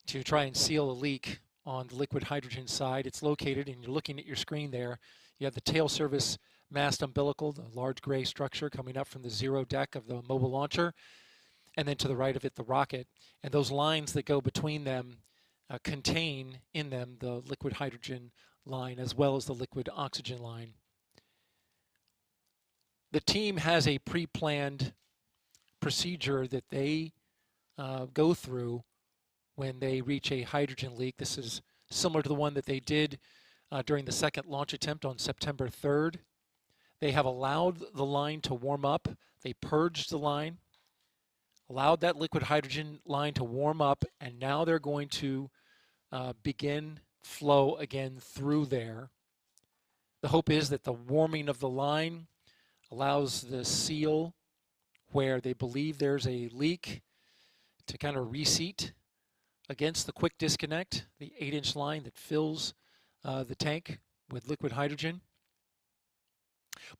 to try and seal a leak on the liquid hydrogen side. It's located, and you're looking at your screen there. You have the tail service mast umbilical, the large gray structure coming up from the zero deck of the mobile launcher, and then to the right of it, the rocket. And those lines that go between them contain in them the liquid hydrogen line as well as the liquid oxygen line. The team has a pre-planned procedure that they go through when they reach a hydrogen leak. This is similar to the one that they did during the second launch attempt on September 3rd. They have allowed the line to warm up. They purged the line, allowed that liquid hydrogen line to warm up, and now they're going to begin flow again through there. The hope is that the warming of the line allows the seal where they believe there's a leak to kind of reseat against the quick disconnect, the 8-inch line that fills the tank with liquid hydrogen.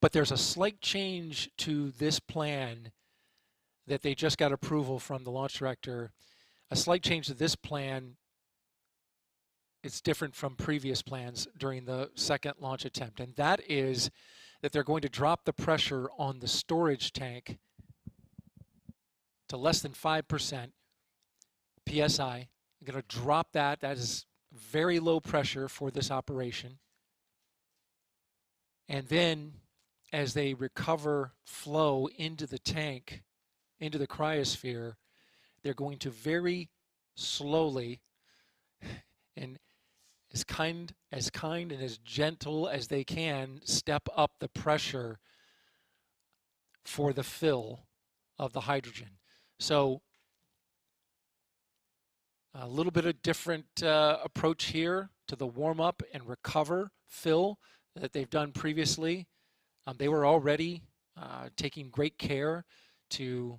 But there's a slight change to this plan that they just got approval from the launch director. A slight change to this plan. It's different from previous plans during the second launch attempt, and that is that they're going to drop the pressure on the storage tank to less than 5% PSI. They're going to drop that. That is very low pressure for this operation. And then as they recover flow into the tank, into the cryosphere, they're going to very slowly and as kind and as gentle as they can step up the pressure for the fill of the hydrogen. So a little bit of different approach here to the warm up and recover fill that they've done previously. They were already taking great care to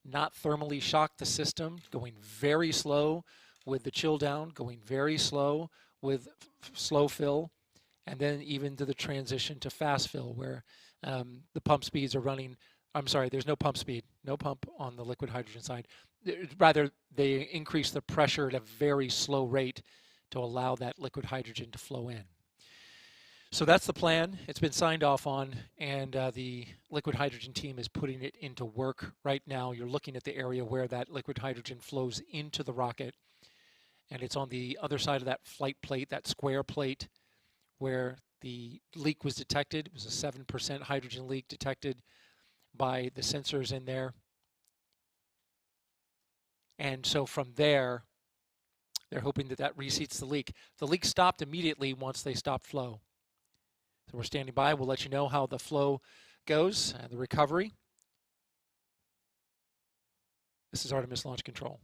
not thermally shock the system, going very slow with the chill down, going very slow with slow fill, and then even to the transition to fast fill where the pump speeds are running. I'm sorry, there's no pump speed, no pump on the liquid hydrogen side. Rather, they increase the pressure at a very slow rate to allow that liquid hydrogen to flow in. So that's the plan. It's been signed off on, and the liquid hydrogen team is putting it into work right now. You're looking at the area where that liquid hydrogen flows into the rocket, and it's on the other side of that flight plate, that square plate, where the leak was detected. It was a 7% hydrogen leak detected by the sensors in there. And so from there, they're hoping that that reseats the leak. The leak stopped immediately once they stopped flow. So we're standing by. We'll let you know how the flow goes, the recovery. This is Artemis Launch Control.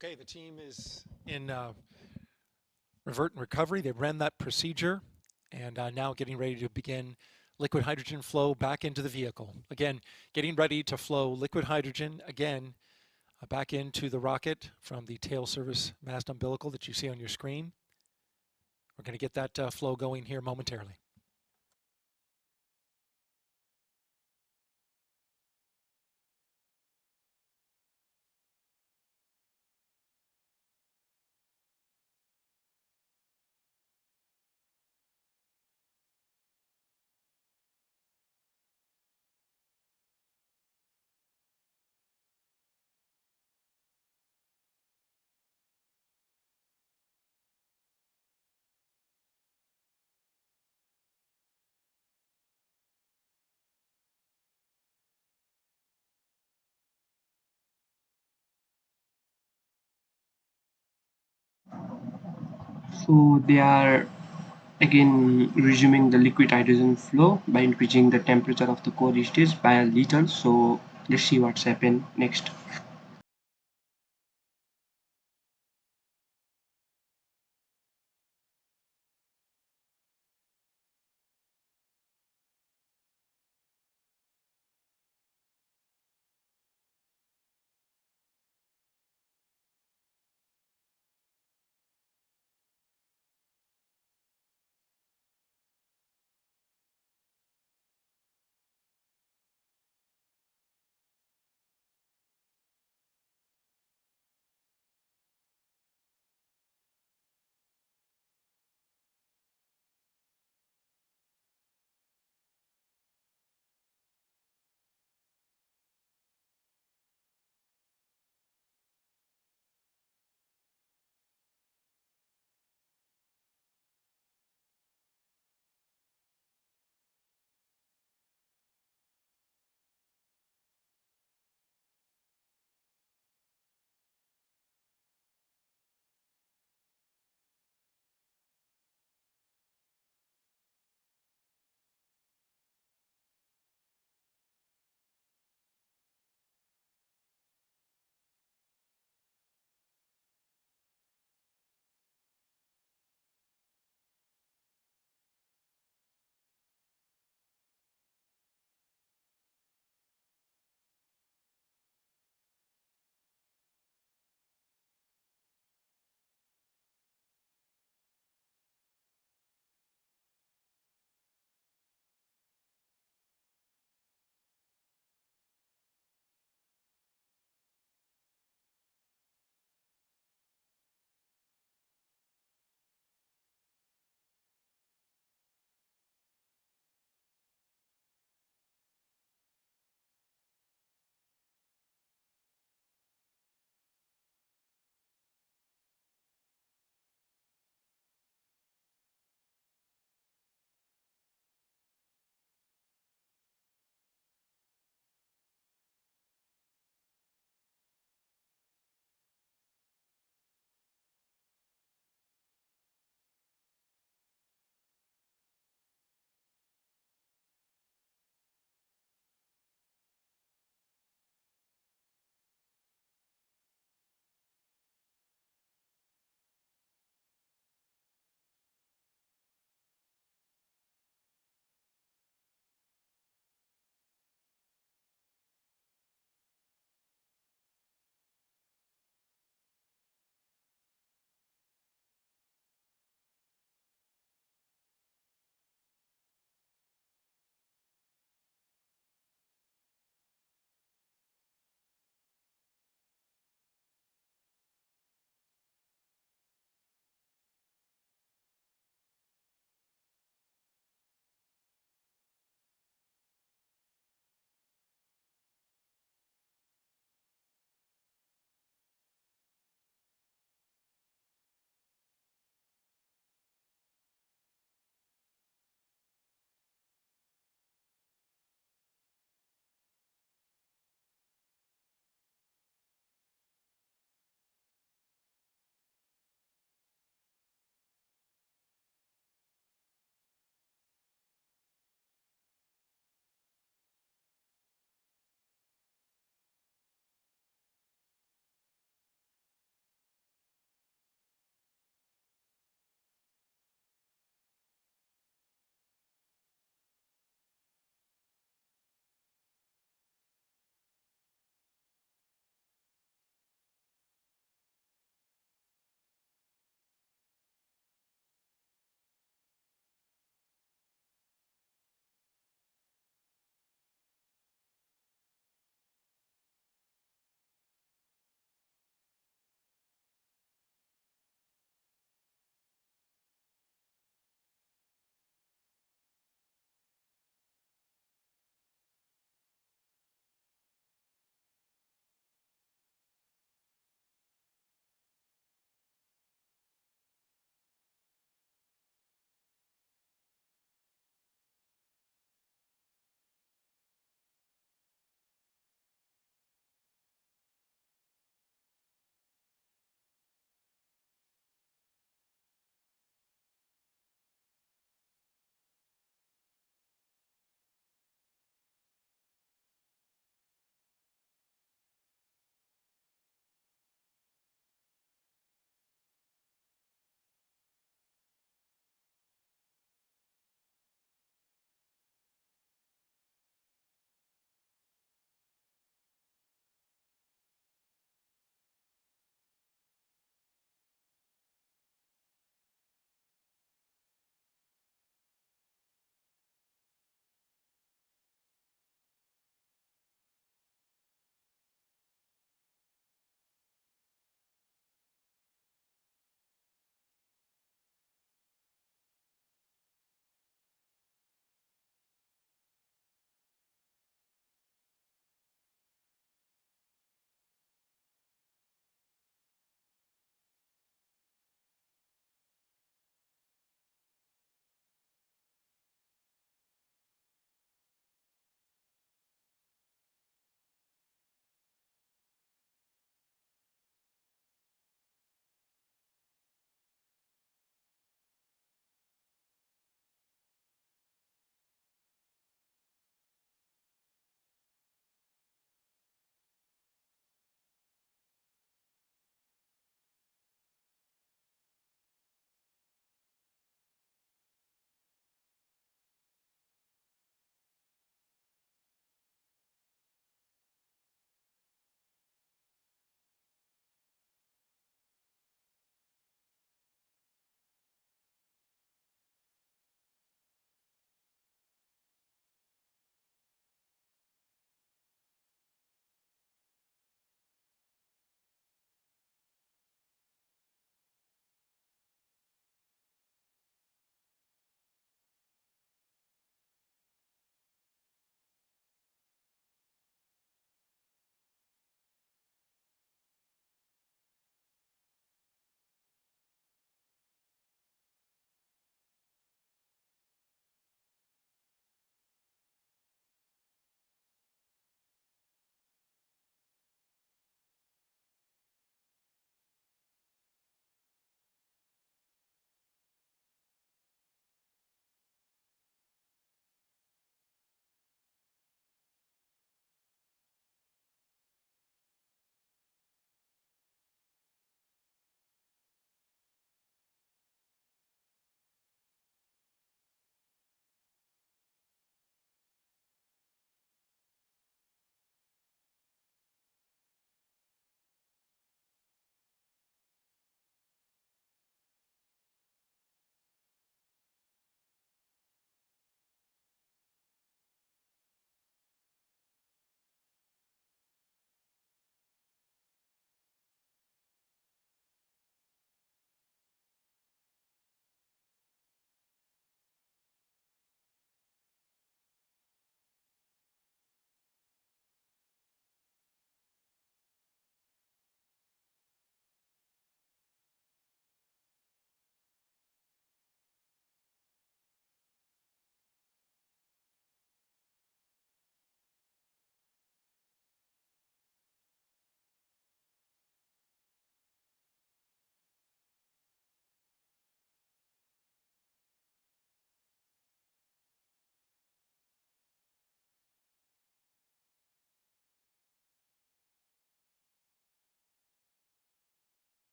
Okay, the team is in revert and recovery. They ran that procedure and now getting ready to begin liquid hydrogen flow back into the vehicle. Again, getting ready to flow liquid hydrogen again back into the rocket from the tail service mast umbilical that you see on your screen. We're going to get that flow going here momentarily. So they are again resuming the liquid hydrogen flow by increasing the temperature of the core stage by a little. So let's see what's happened next.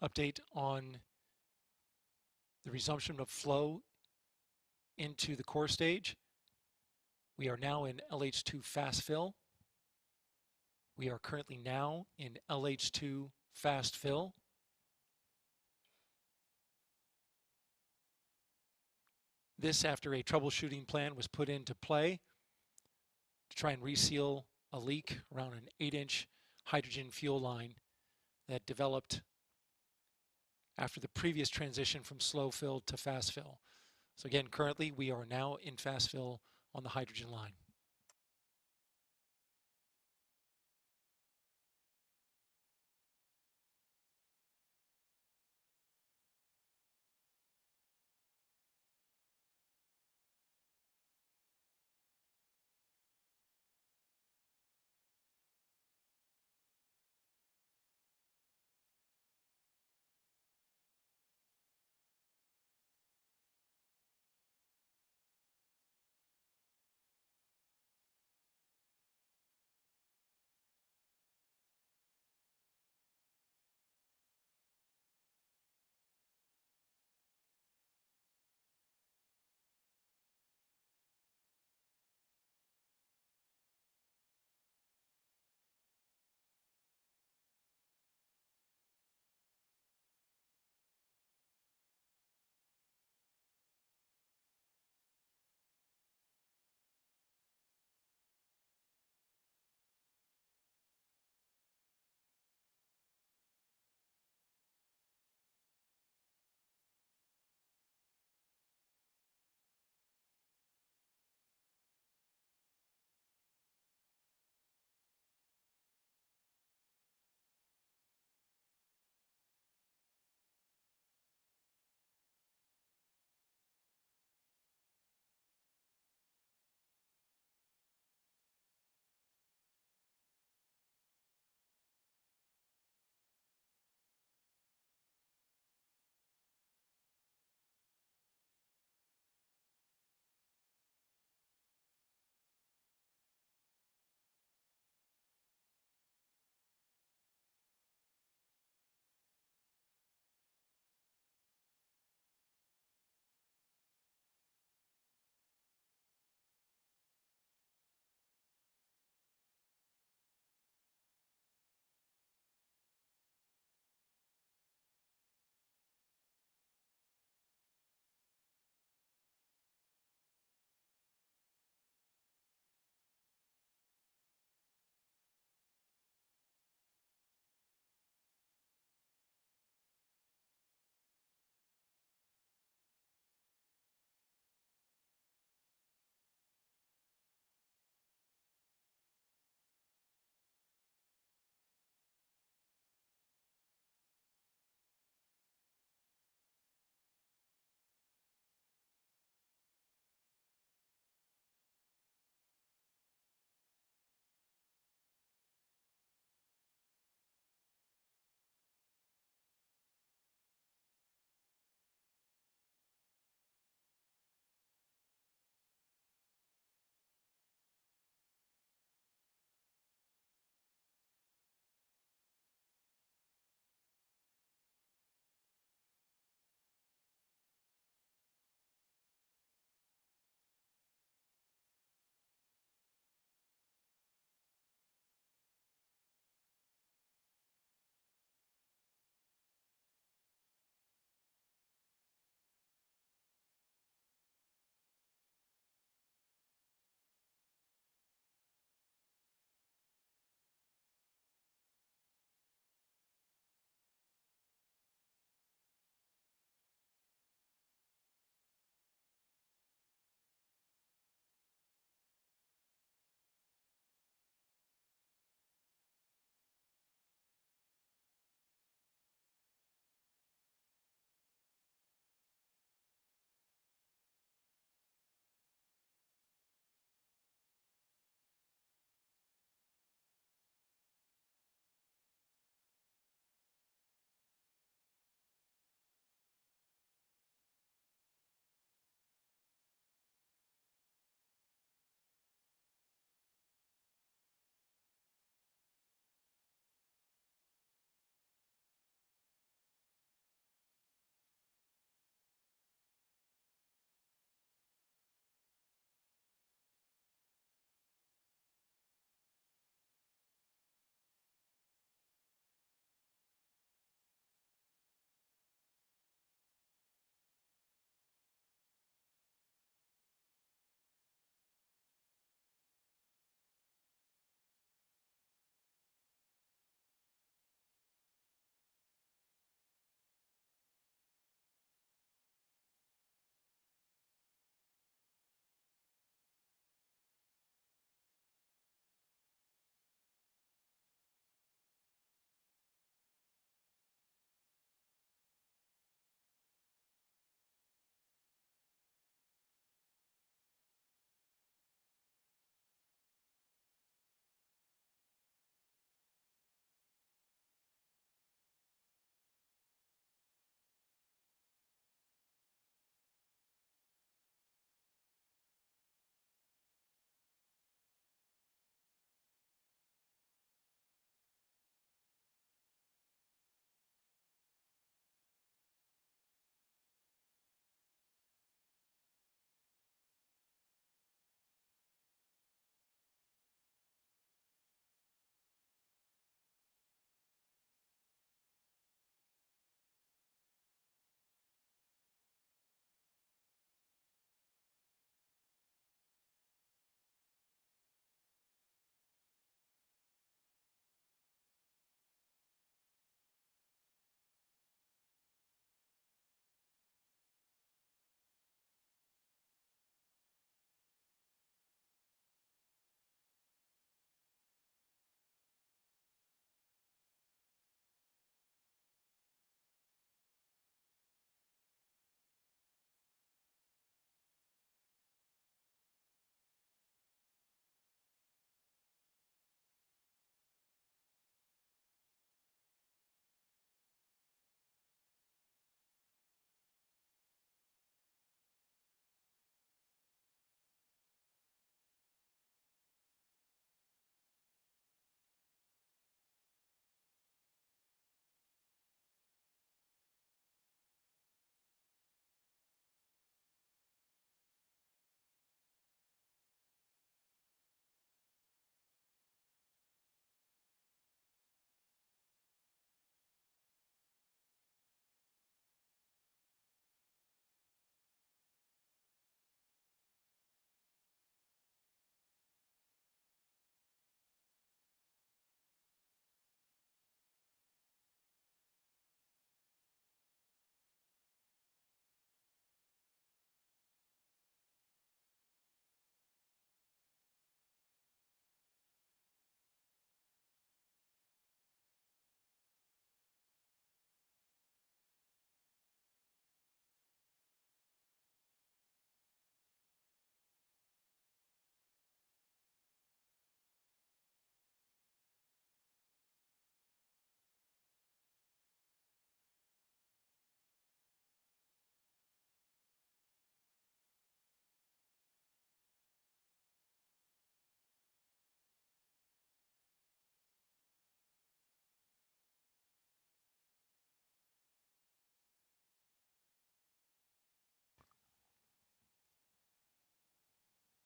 update on the resumption of flow into the core stage. We are now in LH2 fast fill. We are currently now in LH2 fast fill. This after a troubleshooting plan was put into play to try and reseal a leak around an 8-inch hydrogen fuel line that developed after the previous transition from slow fill to fast fill. So again, currently we are now in fast fill on the hydrogen line.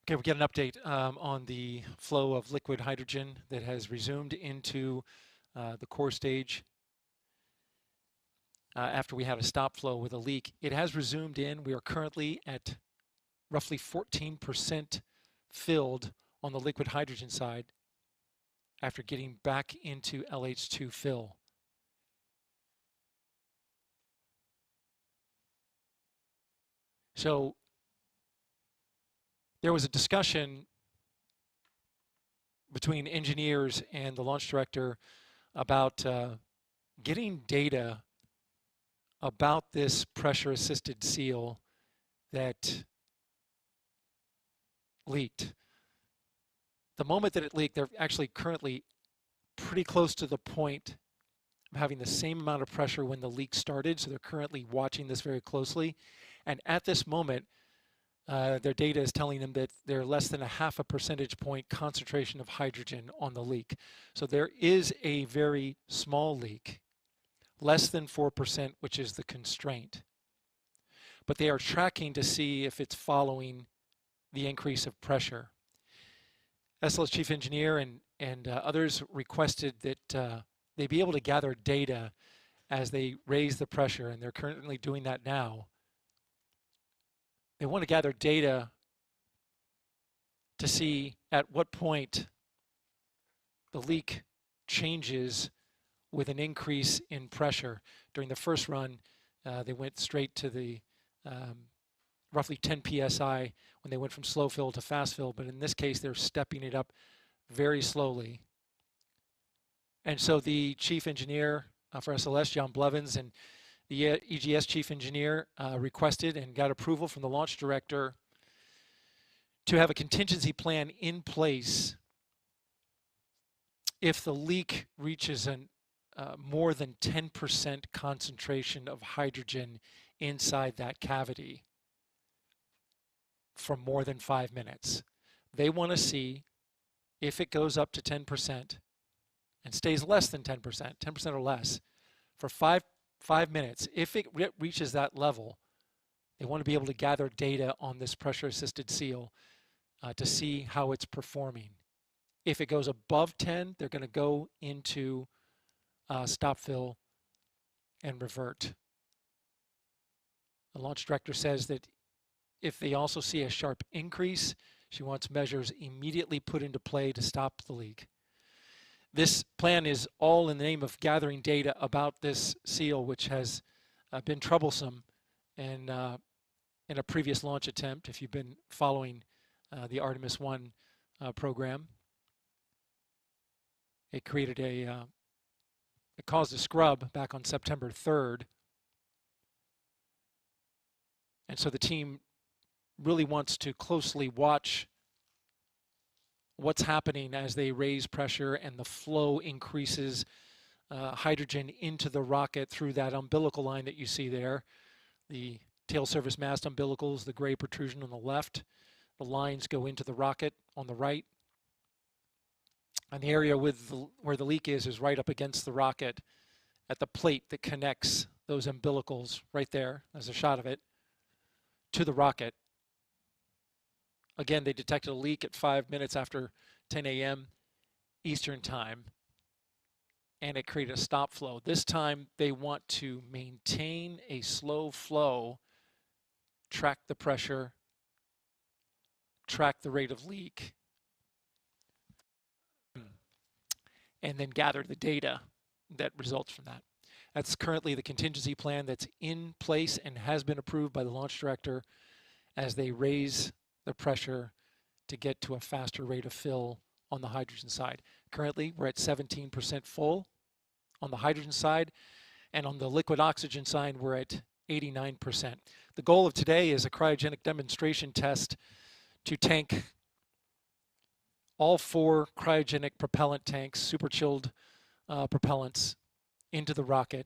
Okay, we get an update on the flow of liquid hydrogen that has resumed into the core stage after we had a stop flow with a leak. It has resumed in. We are currently at roughly 14% filled on the liquid hydrogen side after getting back into LH2 fill. So there was a discussion between engineers and the launch director about getting data about this pressure-assisted seal that leaked. The moment that it leaked, they're actually currently pretty close to the point of having the same amount of pressure when the leak started, so they're currently watching this very closely. And at this moment, their data is telling them that they're less than a half a percentage point concentration of hydrogen on the leak. So there is a very small leak, less than 4%, which is the constraint. But they are tracking to see if it's following the increase of pressure. SLS chief engineer and others requested that they be able to gather data as they raise the pressure, and they're currently doing that now. They want to gather data to see at what point the leak changes with an increase in pressure. During the first run, they went straight to the roughly 10 psi when they went from slow fill to fast fill, but in this case they're stepping it up very slowly. And so the chief engineer for SLS, John Blevins, and the EGS chief engineer requested and got approval from the launch director to have a contingency plan in place if the leak reaches an more than 10% concentration of hydrogen inside that cavity for more than 5 minutes. They want to see if it goes up to 10% and stays less than 10%, 10% or less, for five minutes. If it reaches that level, they want to be able to gather data on this pressure-assisted seal to see how it's performing. If it goes above 10, they're going to go into stop fill and revert. The launch director says that if they also see a sharp increase, she wants measures immediately put into play to stop the leak. This plan is all in the name of gathering data about this seal, which has been troublesome in a previous launch attempt, if you've been following the Artemis I program. It created it caused a scrub back on September 3rd. And so the team really wants to closely watch what's happening as they raise pressure and the flow increases hydrogen into the rocket through that umbilical line that you see there. The tail surface mast umbilicals, the gray protrusion on the left. The lines go into the rocket on the right. And the area with where the leak is right up against the rocket at the plate that connects those umbilicals right there. There's a shot of it to the rocket. Again, they detected a leak at 5 minutes after 10 a.m. Eastern time, and it created a stop flow. This time, they want to maintain a slow flow, track the pressure, track the rate of leak, and then gather the data that results from that. That's currently the contingency plan that's in place and has been approved by the launch director as they raise the pressure to get to a faster rate of fill on the hydrogen side. Currently, we're at 17% full on the hydrogen side, and on the liquid oxygen side, we're at 89%. The goal of today is a cryogenic demonstration test to tank all 4 cryogenic propellant tanks, super chilled propellants, into the rocket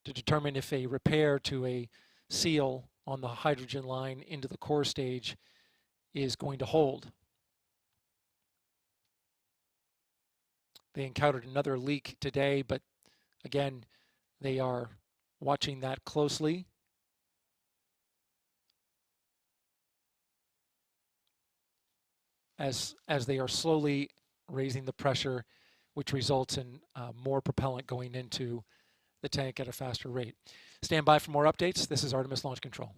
to determine if a repair to a seal on the hydrogen line into the core stage is going to hold. They encountered another leak today, but again, they are watching that closely. as they are slowly raising the pressure, which results in more propellant going into the tank at a faster rate. Stand by for more updates. This is Artemis Launch Control.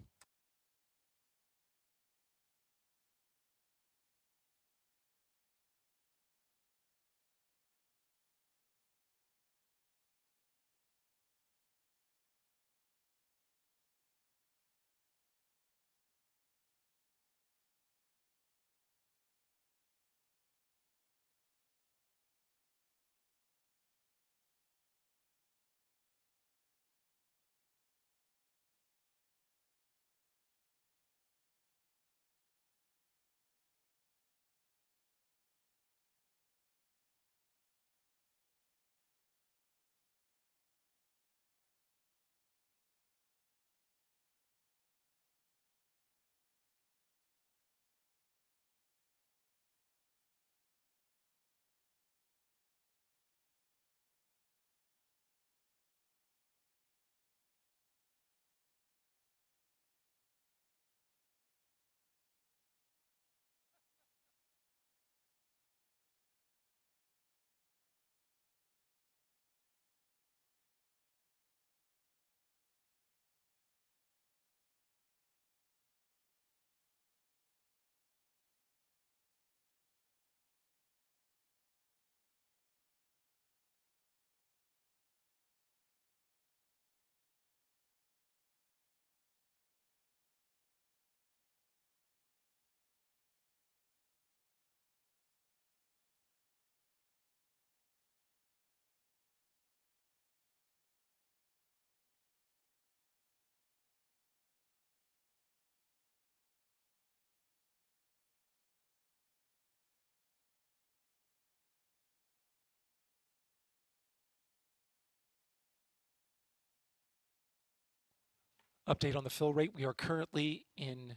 Update on the fill rate. We are currently in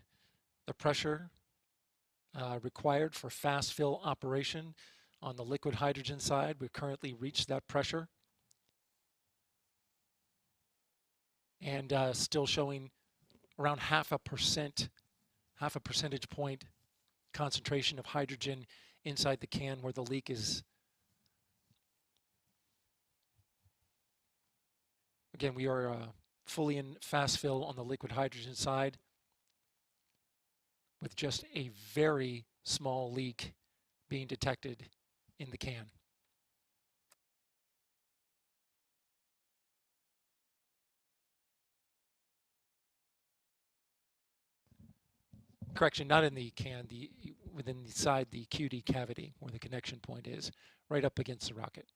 the pressure required for fast fill operation. On the liquid hydrogen side, we've currently reached that pressure. And still showing around half a percentage point concentration of hydrogen inside the can where the leak is. Again, we are fully in fast fill on the liquid hydrogen side with just a very small leak being detected in the can. Correction, not in the can, within the QD cavity where the connection point is, right up against the rocket.